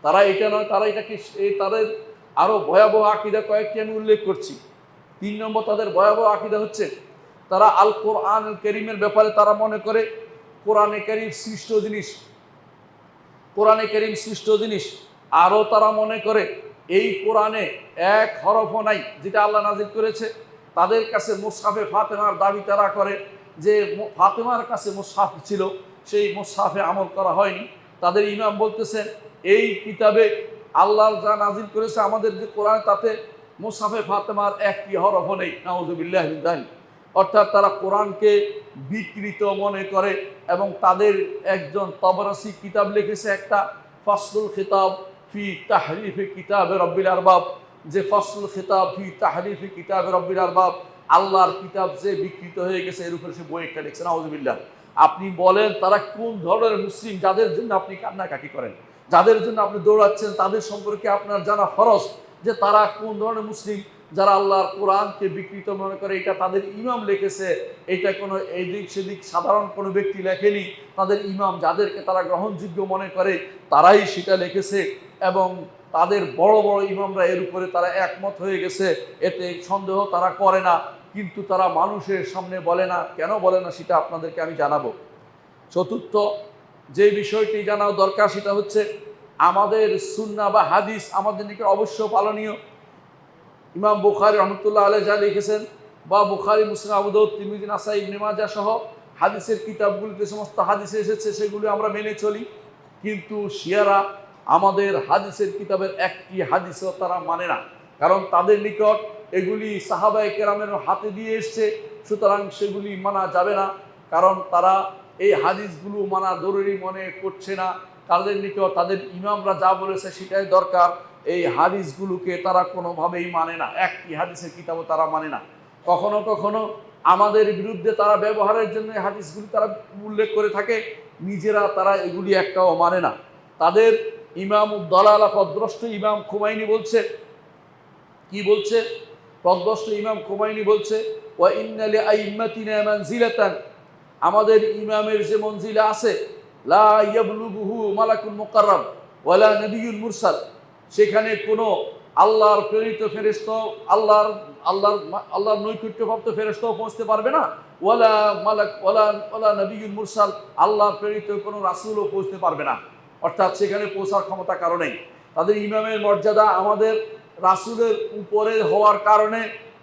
তারা এটা নয়, তারা এটাকে তাদের আরো ভয়াবহ আকীদা কয়েকটি আমি উল্লেখ করছি। 3 নম্বর তাদের ভয়াবহ আকীদা হচ্ছে তারা আল কোরআন কারীমের ব্যাপারে তারা মনে করে কোরআনে কারীম সৃষ্ট জিনিস, কোরআনে কারীম সৃষ্ট জিনিস। আরও তারা মনে করে এই কোরআনে এক হরফও নাই যেটা আল্লাহ নাজিল করেছে। তাদের কাছে মুসহাফে ফাতেমার দাবি তারা করে যে ফাতেমার কাছে মুসহাফ ছিল, সেই মুসহাফে আমল করা হয়নি। তাদের ইমাম বলতেছেন এই কিতাবে আল্লাহ যা নাজিল করেছে আমাদের যে কোরআন, তাতে মুসহাফে ফাতেমার একটি হরফও নেই। নাউযুবিল্লাহি মিন যালিক। অর্থাৎ তারা কোরআনকে বিকৃত মনে করে। এবং তাদের একজন তাবরাসি কিতাব লিখেছে একটা, ফাসলুল খিতাব ফি তাহরিফি কিতাবে রব্বিল আরবাব, যে ফাসলুল খিতাব ফি তাহরিফি কিতাবে রব্বিল আরবাব, আল্লাহর কিতাব যে বিকৃত হয়ে গেছে এর উপরে সে বই একটা লিখছে। নাউযুবিল্লাহ। আপনি বলেন তারা কোন ধরনের মুসলিম যাদের জন্য আপনি কান্নাকাটি করেন, যাদের জন্য আপনি দৌড়াচ্ছেন, তাদের সম্পর্কে আপনার জানা ফরজ যে তারা কোন ধরনের মুসলিম, যারা আল্লাহর কোরআনকে বিকৃত মনে করে। এটা তাদের ইমাম লিখেছে, এটা কোনো এদিক সেদিক সাধারণ কোনো ব্যক্তি লেখেনি। তাদের ইমাম যাদেরকে তারা গ্রহণযোগ্য মনে করে তারাই সেটা লিখেছে, এবং তাদের বড় বড় ইমামরা এর উপরে তারা একমত হয়ে গেছে, এতে সন্দেহ তারা করে না। কিন্তু তারা মানুষের সামনে বলে না। কেন বলে না সেটা আপনাদেরকে আমি জানাবো। চতুর্থ যে বিষয়টি জানা দরকার সেটা হচ্ছে আমাদের সুন্নাহ বা হাদিস আমাদের দিকে অবশ্য পালনীয়। ইমাম বুখারী রহমতুল্লাহ আলাইহি যা লিখেছেন, বা বুখারী, মুসলিম, আবু দাউদ, তিরমিজি, নাসাই, ইবনে মাজাহ সহ হাদিসের কিতাবগুলিতে সমস্ত হাদিস এসেছে, সেগুলি আমরা মেনে চলি। কিন্তু শিয়ারা আমাদের হাদিসের কিতাবের একটি হাদিসও তারা মানে না, কারণ তাদের নিকট এগুলি সাহাবায়ে কেরামের হাতে দিয়ে এসছে, সুতরাং সেগুলি মানা যাবে না। কারণ তারা এই হাদিসগুলো মানা জরুরি মনে করছে না। তাদের নিকট তাদের ইমামরা যা বলেছে সেটাই দরকার। এই হাদিসগুলোকে তারা কোনোভাবেই মানে না, একটি হাদিসের কিতাবও তারা মানে না। কখনো কখনো আমাদের বিরুদ্ধে তারা ব্যবহারের জন্য হাদিসগুলি তারা উল্লেখ করে থাকে, নিজেরা তারা এগুলি একটাও মানে না। তাদের ইমাম উদ্দালালা পদভ্রষ্ট ইমাম খুমাইনি বলছে, কি বলছে? পদভ্রষ্ট ইমাম খুমাইনি বলছে, ওয়া ইন্না লিআইম্মাতিনা মানজিলাতান, আমাদের ইমামের যে মঞ্জিলা আছে, লা ইয়াবলুগুহু মালাকুল মুকাররাম ওয়ালা নবিয়্যুল মুরসাল, সেখানে কোনো আল্লাহর প্রেরিত ফেরেশতা, আল্লাহর নৈকট্যপ্রাপ্ত ফেরেশতাও পৌঁছতে পারবে না, ওয়ালা মালাক ওয়ালা নবিয়্যুল মুরসাল, আল্লাহর প্রেরিত কোনো রাসূলও পৌঁছতে পারবে না। অর্থাৎ সেখানে পৌঁছার ক্ষমতা কারণেই তাদের ইমামের মর্যাদা আমাদের রাসূলের উপরে হওয়ার কারণে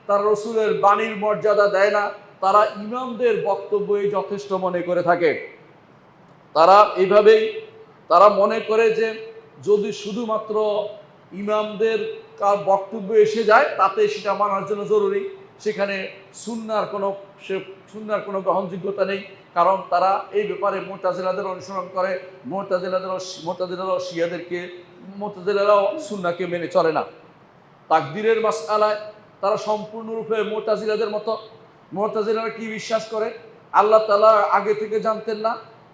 তার রাসূলের বাণীর মর্যাদা দেয় না। তারা ইমামদের বক্তব্যই যথেষ্ট মনে করে থাকে। তারা এইভাবেই তারা মনে করে যে যদি শুধুমাত্র ইমামদের বক্তব্য এসে যায় তাতে সেটা মানার জন্য জরুরি, সেখানে সুন্নাহর কোনো গ্রহণযোগ্যতা নেই। কারণ তারা এই ব্যাপারে মুতাজিলাদের অনুসরণ করে। মুতাজিলারাও মুতাজিলারাও সুন্নাহকে মেনে চলে না। তাকদীরের মাসআলায় তারা সম্পূর্ণরূপে মুতাজিলাদের মতো। মুতাজিলারা কি বিশ্বাস করে? আল্লাহ তাআলা আগে থেকে জানতেন না,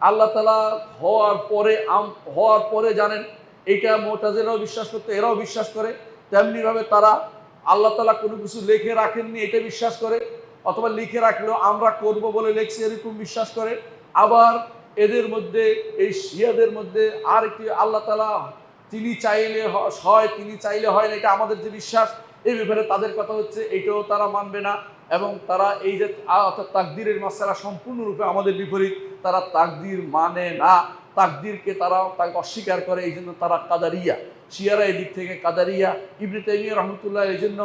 আল্লাহ তাআলা হওয়ার পরে জানেন। এইটা মুতাজিলারাও বিশ্বাস করতে, এরাও বিশ্বাস করে। তেমনিভাবে তারা আল্লাহ তাআলা কোনো কিছু লিখে রাখেননি এটা বিশ্বাস করে, অথবা লিখে রাখলেও আমরা করব বলে লিখছে এরকম বিশ্বাস করে। আবার এদের মধ্যে, এই শিয়াদের মধ্যে আর একটি, আল্লাহ তাআলা তিনি চাইলে হয়, তিনি চাইলে হয় না, এটা আমাদের যে বিশ্বাস, এই ব্যাপারে তাদের কথা হচ্ছে এইটাও তারা মানবে না। এবং তারা এই যে অর্থাৎ তাকদীরের মাসআলা সম্পূর্ণরূপে আমাদের বিপরীত। তারা তাকদীর মানে না, তাকদীরকে তারা অস্বীকার করে। এই জন্য তারা কাদারিয়া, শিয়ারা এদিক থেকে কাদারিয়া। ইবনে তাইমিয়া রাহমাতুল্লাহ এই জন্য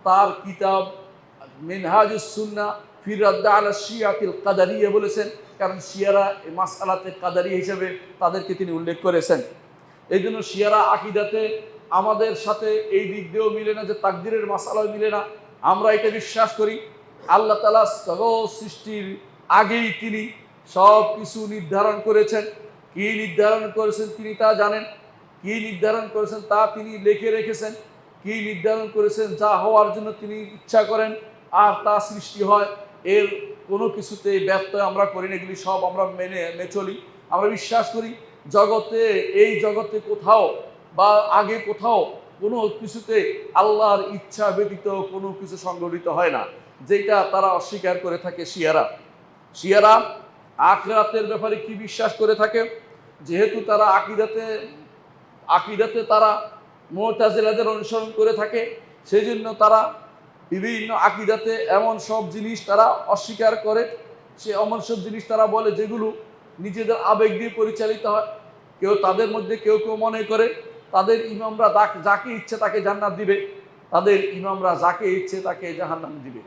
তার কিতাব মিনহাজুস সুন্নাহ ফি রাদ্দ আলা শিয়াতিল কাদারিয়া বলেছেন, কারণ শিয়ারা এই মাসআলাতে কাদারিয়া হিসেবে তাদেরকে তিনি উল্লেখ করেছেন। এই জন্য শিয়ারা আকীদাতে আমাদের সাথে এই দিক দিয়েও মিলে না, যে তাকদীরের মাসআলাও মিলে না। আমরা এটা বিশ্বাস করি আল্লাহ তাআলা সকল সৃষ্টির আগেই তিনি সব কিছু নির্ধারণ করেছেন। কি নির্ধারণ করেছেন তিনি তা জানেন, কি নির্ধারণ করেছেন তা তিনি লিখে রেখেছেন, কি নির্ধারণ করেছেন যা হওয়ার জন্য তিনি ইচ্ছা করেন আর তা সৃষ্টি হয়। এর কোনো কিছুতে ব্যত্যয় আমরা করি না, এগুলি সব আমরা মেনে চলি। আমরা বিশ্বাস করি এই জগতে কোথাও বা আগে কোথাও কোনো কিছুতে আল্লাহর ইচ্ছা ব্যতীত কোনো কিছু সংগঠিত হয় না, যেটা তারা অস্বীকার করে থাকে শিয়ারা আখিরাতের ব্যাপারে কি বিশ্বাস করে থাকে, যেহেতু তারা আকিদাতে তারা মুতাজিলাদের অনুসরণ করে থাকে, সেই জন্য তারা বিভিন্ন আকিদাতে এমন সব জিনিস তারা অস্বীকার করে, সে এমন সব জিনিস তারা বলে যেগুলো নিজেদের আবেগ দিয়ে পরিচালিত হয়। তাদের মধ্যে কেউ কেউ মনে করে তাদের ইমামরা যাকে ইচ্ছে তাকে জান্নাত দিবে, তাদের ইমামরা যাকে ইচ্ছে তাকে জাহান্নাম দিবে,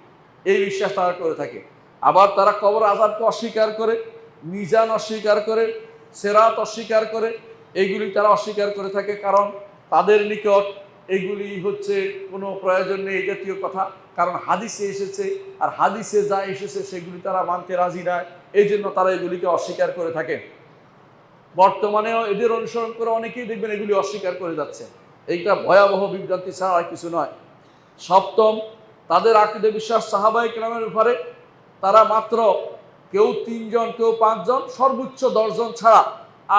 এই বিশ্বাস তারা করে থাকে। আবার তারা কবর আযাবকে অস্বীকার করে, মিজান অস্বীকার করে, সেরাত অস্বীকার করে, এইগুলি তারা অস্বীকার করে থাকে, কারণ তাদের নিকট এগুলি হচ্ছে কোনো প্রয়োজন নেই এই জাতীয় কথা, কারণ হাদিসে এসেছে, আর হাদিসে যা এসেছে সেগুলি তারা মানতে রাজি নয়, এই জন্য তারা এগুলিকে অস্বীকার করে থাকে। বর্তমানেও এদের অনুসরণ করে অনেকেই দেখবেন এগুলি অস্বীকার করে যাচ্ছে। এইটা ভয়াবহ বিভ্রান্তি ছাড়া আর কিছু নয়। সপ্তম, তাদের আকীদা বিশ্বাস সাহাবায়ে কেরামের ব্যাপারে তারা মাত্র কেউ 3 জন, কেউ 5 জন, সর্বোচ্চ 10 জন ছাড়া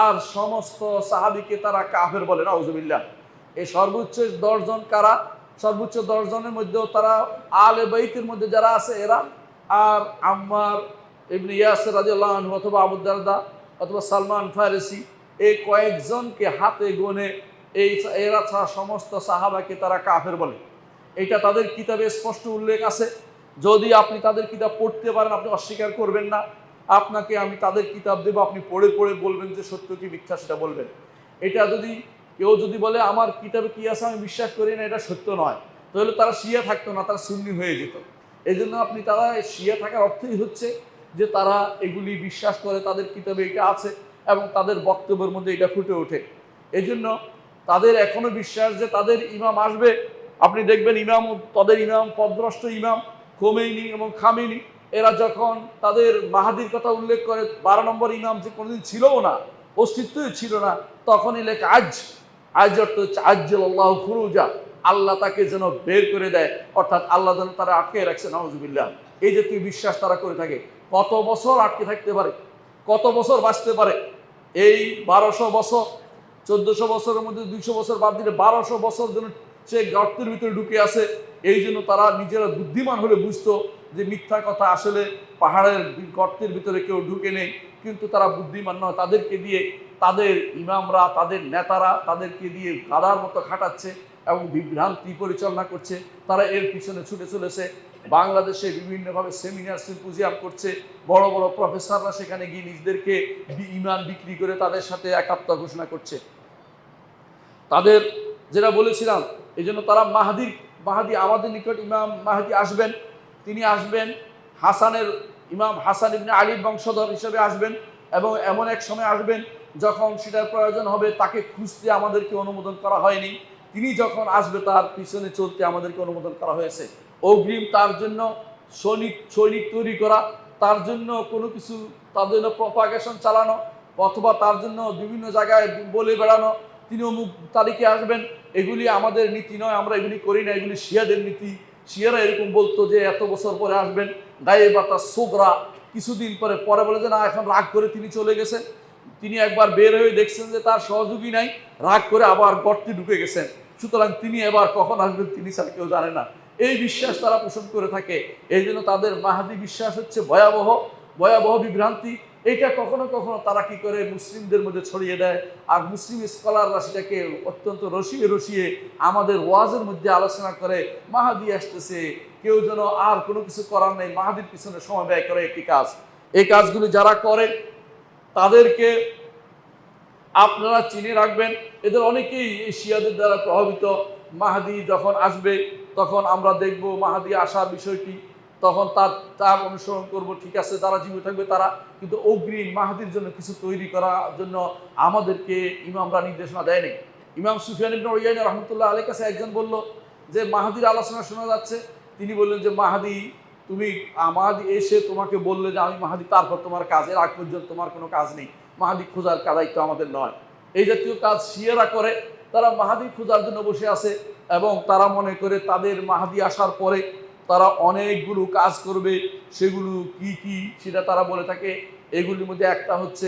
আর সমস্ত সাহাবীকে তারা কাফের বলে, নাউজুবিল্লাহ। এই সর্বোচ্চ 10 জন কারা? সর্বোচ্চ 10 জনের মধ্যেও তারা আলে বাইতের মধ্যে যারা আছে এরা, আর আম্মার ইবনে ইয়াসির রাদিয়াল্লাহু আনহু অথবা আবু দারদা অথবা সালমান ফারিসি, এই কয়েকজনকে হাতে গোনে এরা ছাড়া সমস্ত সাহাবাকে তারা কাফের বলে। এটা তাদের কিতাবে স্পষ্ট উল্লেখ আছে। যদি আপনি তাদের কিতাব পড়তে পারেন, আপনি অস্বীকার করবেন না। আপনাকে আমি তাদের কিতাব দেবো, আপনি পড়ে পড়ে বলবেন যে সত্য কি মিথ্যা সেটা বলবেন। এটা যদি কেউ বলে আমার কিতাবে কি আছে আমি বিশ্বাস করি না, এটা সত্য নয়, তাহলে তারা শিয়া থাকতো না, তারা সুন্নি হয়ে যেত। এই জন্য তারা শিয়া থাকার অর্থই হচ্ছে যে তারা এগুলি বিশ্বাস করে, তাদের কিতাবে এটা আছে এবং তাদের বক্তব্যের মধ্যে এটা ফুটে ওঠে। এই জন্য তাদের এখনো বিশ্বাস যে তাদের ইমাম আসবে। আপনি দেখবেন তাদের ইমাম পদভ্রষ্ট ইমাম খোমেনি এবং খামেনি, এরা যখন তাদের মাহাদির কথা উল্লেখ করে, 12 নম্বর ইমাম যে কোনোদিন ছিলও না, অস্তিত্বই ছিল না, তখনই লেখা আজ অর্থ হচ্ছে আজ্জালাল্লাহু ফুরুজা, আল্লাহ তাকে যেন বের করে দেয়, অর্থাৎ আল্লাহ যেন তারা আটকে রাখছে, নাউজুবিল্লাহ। এই জাতীয় বিশ্বাস তারা করে থাকে। কত বছর আটকে থাকতে পারে, কত বছর বাঁচতে পারে? এই 1200 বছর, 1400 বছরের মধ্যে 200 বছর বাদ দিলে 1200 বছর যেন সে গর্তের ভিতরে ঢুকে আছে। এই জন্য তারা নিজেরা বুদ্ধিমান হলে বুঝতো যে মিথ্যা কথা, আসলে পাহাড়ের গর্তের ভিতরে কেউ ঢুকে নেই, কিন্তু তারা বুদ্ধিমান নয়। তাদেরকে দিয়ে তাদের ইমামরা, তাদের নেতারা তাদেরকে দিয়ে গাধার মতো খাটাচ্ছে এবং বিভ্রান্তি পরিচালনা করছে। তারা এর পিছনে ছুটে চলেছে। বাংলাদেশে বিভিন্নভাবে সেমিনার সিম্পোজিয়াম করছে, বড় বড় প্রফেসররা সেখানে গিয়ে নিজেদেরকে ইমান বিক্রি করে তাদের সাথে একাত্ম ঘোষণা করছে। তাদের যেটা বলেছিলাম, এই জন্য তারা মাহাদি আমাদের নিকট ইমাম মাহাদি আসবেন, তিনি আসবেন ইমাম হাসান ইবনে আলীর বংশধর হিসেবে আসবেন, এবং এমন এক সময় আসবেন যখন সেটার প্রয়োজন হবে। তাকে খুঁজতে আমাদেরকে অনুমোদন করা হয়নি, তিনি যখন আসবে তার পিছনে চলতে আমাদেরকে অনুমোদন করা হয়েছে। অগ্রিম তার জন্য সৈনিক তৈরি করা, তার জন্য কোনো কিছু, তার জন্য প্রপাগেশন চালানো, অথবা তার জন্য বিভিন্ন জায়গায় বলে বেড়ানো তিনি অমুক তারিখে আসবেন, এগুলি আমাদের নীতি নয়, আমরা এগুলি করি না, এগুলি শিয়াদের নীতি। শিয়ারা এরকম বলতো যে এত বছর পরে আসবেন, গায়ে বাতা সোগরা, কিছুদিন পরে বলে যে না, এখন রাগ করে তিনি চলে গেছেন। তিনি একবার বের হয়ে দেখছেন যে তার সহযোগী নাই, রাগ করে আবার গর্তে ঢুকে গেছেন, সুতরাং তিনি এবার কখন আসবেন তিনি স্যার কেউ জানে না। এই বিশ্বাস তারা পোষণ করে থাকে। এই জন্য তাদের মাহাদি বিশ্বাস হচ্ছে ভয়াবহ বিভ্রান্তি। এটা কখনো কখনো তারা কি করে মুসলিমদের মধ্যে ছড়িয়ে দেয়, আর মুসলিম স্কলাররা সেটাকে অত্যন্ত রসিয়ে আমাদের ওয়াজের মধ্যে আলোচনা করে, মাহাদি আসতেছে, কেউ যেন আর কোনো কিছু করার নেই, মাহাদির পিছনে সময় ব্যয় করে একটি কাজ। এই কাজগুলি যারা করে তাদেরকে আপনারা চিনে রাখবেন। এদের অনেকেই এই শিয়াদের দ্বারা প্রভাবিত। মাহাদি যখন আসবে তখন আমরা দেখব মাহাদি আসার বিষয়টি, তখন তার অনুসরণ করব, ঠিক আছে, যারা জীবিত থাকবে তারা। কিন্তু অগ্রিম মাহাদির জন্য কিছু তৈরি করার জন্য আমাদেরকে ইমামরা নির্দেশনা দেয়নি। ইমাম সুফিয়ান ইবনে উয়াইনা রাহমাতুল্লাহ আলাইহির কাছে একজন বলল যে মাহাদির আলোচনা শোনা যাচ্ছে। তিনি বললেন যে মাহাদি এসে তোমাকে বললে যে আমি মাহাদি, তারপর তোমার কাজ, এর আগ পর্যন্ত তোমার কোনো কাজ নেই, মাহাদি খোঁজার দায়িত্ব আমাদের নয়। এই জাতীয় কাজ শিয়ারা করে। তারা মাহাদি খোঁজার জন্য বসে আছে এবং তারা মনে করে তাদের মাহাদি আসার পরে তারা অনেকগুলো কাজ করবে। সেগুলো কি সেটা তারা বলে থাকে। এগুলির মধ্যে একটা হচ্ছে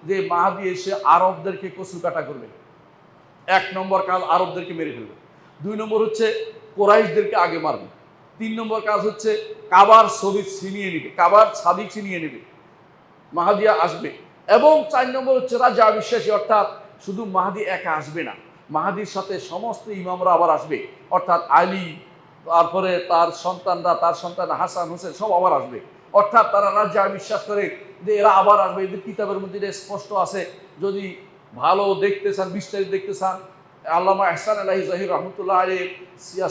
যে মাহাদি এসে আরবদেরকে কচু কাটা করবে। 1 নম্বর কাজ, আরবদেরকে মেরে ফেলবে। 2 নম্বর হচ্ছে কোরাইশদেরকে আগে মারবে। 3 নম্বর কাজ হচ্ছে কাবার ছবি ছিনিয়ে নেবে, কাবার ছাবি ছিনিয়ে নেবে, মাহাদিয়া আসবে। এবং 4 নম্বর হচ্ছে রাজা বিশ্বাসী, অর্থাৎ শুধু মাহাদি একা আসবে না, মাহাদির সাথে সমস্ত ইমামরা আবার আসবে, অর্থাৎ আলী, তারপরে তার সন্তানরা, তার সন্তান হাসান হোসেন সব আবার আসবে। অর্থাৎ তারা রাজা বিশ্বাস করে যে এরা আবার আসবে, এদের কিতাবের মধ্যে এটা স্পষ্ট আছে। যদি ভালো দেখতে চান, বিস্তারিত দেখতে চান, আল্লামা এহসান আলাহি জহির রহমতুল্লাহ আলী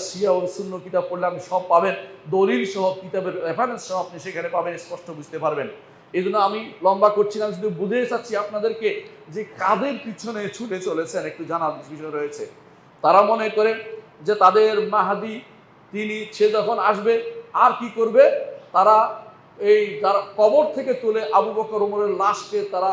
শিয়া ও সুন্ন কিতাব পড়লে আপনি সব পাবেন, দলিল সহ, কিতাবের রেফারেন্স সহ আপনি সেখানে পাবেন, স্পষ্ট বুঝতে পারবেন। এই জন্য আমি লম্বা করছি না, শুধু বুঝে চাচ্ছি আপনাদেরকে যে কাদের পিছনে ছুটে চলেছেন একটু জানার বিষয় রয়েছে। তারা মনে করে যে তাদের মাহাদি সে যখন আসবে আর কি করবে, তারা এই যারা কবর থেকে তুলে আবু বকর ওমরের লাশকে তারা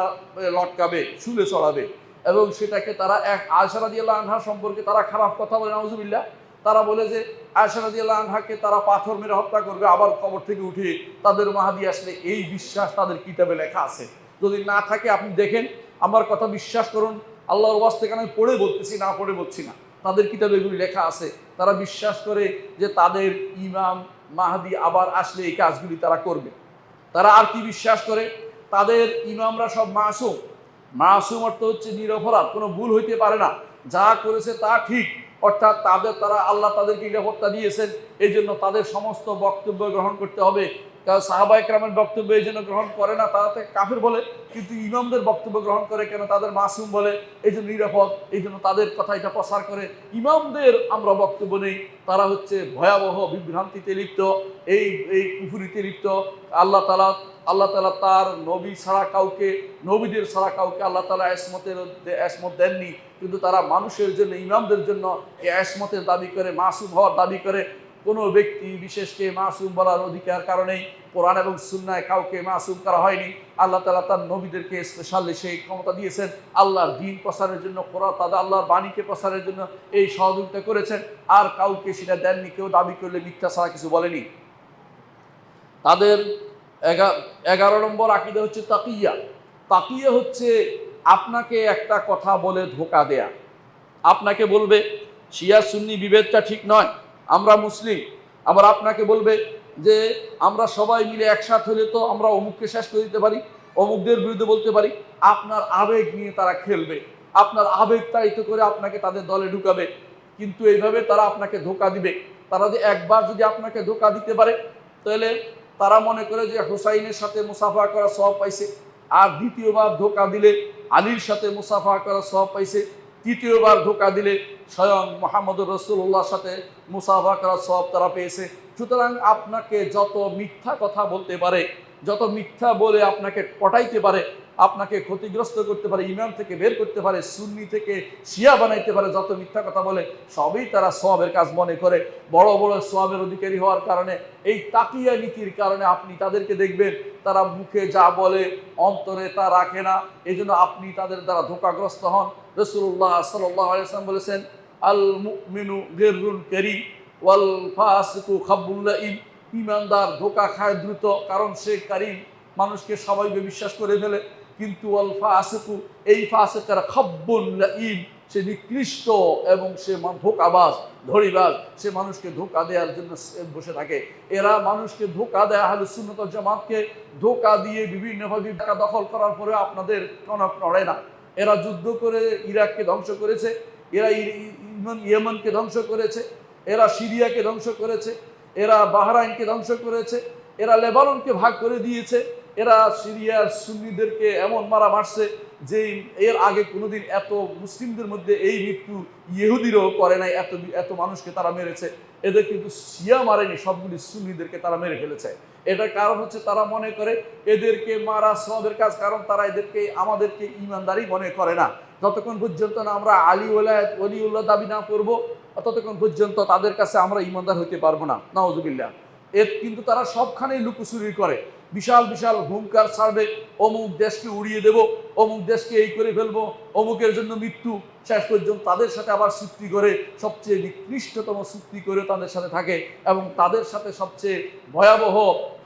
লটকাবে, শুলে চড়াবে, এবং সেটাকে তারা আয়েশা রাদিয়াল্লাহু আনহা সম্পর্কে তারা খারাপ কথা বলে, নাউজুবিল্লাহ। তারা বলে যে আয়েশা রাদিয়াল্লাহু আনহাকে তারা পাথর মেরে হত্যা করবে, আবার কবর থেকে উঠে তাদের মাহাদি আসলে, এই বিশ্বাস তাদের কিতাবে লেখা আছে। যদি না থাকে আপনি দেখেন, আমার কথা বিশ্বাস করুন, আল্লাহর ওয়াস্তে থেকে আমি পড়ে বলতেছি না, পড়ে বলছি না, তাদের কিতাবে এগুলি লেখা আছে। তারা বিশ্বাস করে যে তাদের ইমাম মাহাদি আবার আসলে এই কাজগুলি তারা করবে। তারা আর কি বিশ্বাস করে, তাদের ইমামরা সব মাসুম। মাসুম অর্থ হচ্ছে নিরপরাধ, কোনো ভুল হইতে পারে না, যা করেছে তা ঠিক। অর্থাৎ তারা আল্লাহ তাদেরকে নিরাপত্তা দিয়েছেন, এই জন্য তাদের সমস্ত বক্তব্য গ্রহণ করতে হবে। কারণ সাহাবা ইকরামের বক্তব্য এই জন্য গ্রহণ করে না, তারা কাফির বলে, কিন্তু ইমামদের বক্তব্য গ্রহণ করে কেন, তাদের মাসুম বলে, এই জন্য নিরাপদ, এই জন্য তাদের কথা এটা প্রচার করে। ইমামদের আমরা বক্তব্য নেই, তারা হচ্ছে ভয়াবহ বিভ্রান্তিতে লিপ্ত, এই কুফুরিতে লিপ্ত। আল্লাহ তাআলা তার নবী ছাড়া কাউকে, নবীদের ছাড়া কাউকে আল্লাহ তাআলা এসমত দেননি, কিন্তু তারা মানুষের জন্য, ইমামদের জন্য এই এসমতের দাবি করে, মাসুম হওয়ার দাবি করে। কোনো ব্যক্তি বিশেষকে মাসুম বলার অধিকার কারণেই কোরআন এবং সুন্নায় কাউকে মাসুম করা হয়নি। আল্লাহ তাআলা তার নবীদেরকে স্পেশালি সেই ক্ষমতা দিয়েছেন, আল্লাহর দ্বীন প্রচারের জন্য, কোরআন তাদের আল্লাহর বাণীকে প্রচারের জন্য এই সহযোগিতা করেছেন, আর কাউকে সেটা দেননি। কেউ দাবি করলে মিথ্যা ছাড়া কিছু বলেনি। তাদের 11 নম্বর আকীদা হচ্ছে তাকিয়া। তাকিয়া হচ্ছে আপনাকে একটা কথা বলে ধোঁকা দেয়া। আপনাকে বলবে শিয়া সুন্নি বিভেদটা ঠিক নয়, আমরা মুসলিম। আবার আপনাকে বলবে যে আমরা সবাই মিলে একসাথ হলে তো আমরা অমুককে শেষ করে দিতে পারি, অমুকদের বিরুদ্ধে বলতে পারি। আপনার আবেগ নিয়ে তারা খেলবে, আপনার আবেগ তাড়িত করে আপনাকে তাদের দলে ঢুকাবে। কিন্তু এইভাবে তারা আপনাকে ধোঁকা দিবে। তারা যে একবার যদি আপনাকে ধোঁকা দিতে পারে, তাহলে তারা মনে করে যে হুসাইনের সাথে মুসাফা করা সওয়াব পাইছে, আর দ্বিতীয়বার ধোঁকা দিলে আলীর সাথে মুসাফা করা সওয়াব পাইছে, তৃতীয়বার ধোঁকা দিলে স্বয়ং মুহাম্মদুর রাসূলুল্লাহর সাথে মুসাফা করার সওয়াব তারা পেয়েছে। সুতরাং আপনাকে যত মিথ্যা কথা বলতে পারে, যত মিথ্যা বলে আপনাকে পটাইতে পারে, আপনাকে ক্ষতিগ্রস্ত করতে পারে, ইমান থেকে বের করতে পারে, সুন্নি থেকে শিয়া বানাইতে পারে, যত মিথ্যা কথা বলে সবই তারা সওয়াবের কাজ মনে করে। বড় বড় সওয়াবের অধিকারী হওয়ার কারণে, এই তাকিয়া নীতির কারণে আপনি তাদেরকে দেখবেন তারা মুখে যা বলে অন্তরে তা রাখে না। এই জন্য আপনি তাদের দ্বারা ধোঁকাগ্রস্ত হন। রাসূলুল্লাহ সাল্লাল্লাহু আলাইহি ওয়াসাল্লাম বলেছেন, আল মুমিনু গিররুল কারীম ওয়াল ফাসিকু খাব্বুল লাঈম। ঈমানদার ধোঁকা খায় দ্রুত, কারণ সে কারীম, মানুষকে স্বাভাবিক বিশ্বাস করে ফেলে। কিন্তু ওয়াল ফাসিকু, এই ফাসিকরা খাব্বুল লাঈম, সে নিকৃষ্ট এবং সে ধোঁকাবাজ, ধড়িবাজ, সে মানুষকে ধোঁকা দেওয়ার জন্য বসে থাকে। এরা মানুষকে ধোঁকা দেয়, আহলে সুন্নাত ওয়াল জামাতকে ধোঁকা দিয়ে বিভিন্নভাবে টাকা দখল করার পরে আপনাদের টনক নড়ে না। এরা যুদ্ধ করে ইরাককে ধ্বংস করেছে, এরা ইয়েমেনকে ধ্বংস করেছে, এরা সিরিয়াকে ধ্বংস করেছে, এরা বাহরাইনকে ধ্বংস করেছে, এরা লেবাননকে ভাগ করে দিয়েছে, এরা সিরিয়ার সুন্নিদেরকে এমন মারছে যে এর আগে কোনোদিন এত মুসলিমদের মধ্যে এই মৃত্যু ইহুদিরও করে নাই। এত মানুষকে তারা মেরেছে। এদের কিন্তু শিয়া মারেনি, সবগুলি সুন্নিদেরকে তারা মেরে ফেলেছে। এটার কারণ হচ্ছে তারা মনে করে এদেরকে মারা সওয়াবের কাজ, কারণ তারা আমাদেরকে ইমানদারি মনে করে না। যতক্ষণ পর্যন্ত না আমরা ওলিউল্লাহ দাবি না করবো, ততক্ষণ পর্যন্ত তাদের কাছে আমরা ইমানদার হইতে পারবো না, নাউজুবিল্লাহ। কিন্তু তারা সবখানেই লুকোচুরি করে, বিশাল বিশাল হুঙ্কার ছাড়বে, অমুক দেশকে উড়িয়ে দেব, অমুক দেশকে এই করে ফেলবো, অমুকের জন্য মৃত্যু। শেষ পর্যন্ত তাদের সাথে আবার চুক্তি করে, সবচেয়ে নিকৃষ্টতম চুক্তি করে তাদের সাথে থাকে, এবং তাদের সাথে সবচেয়ে ভয়াবহ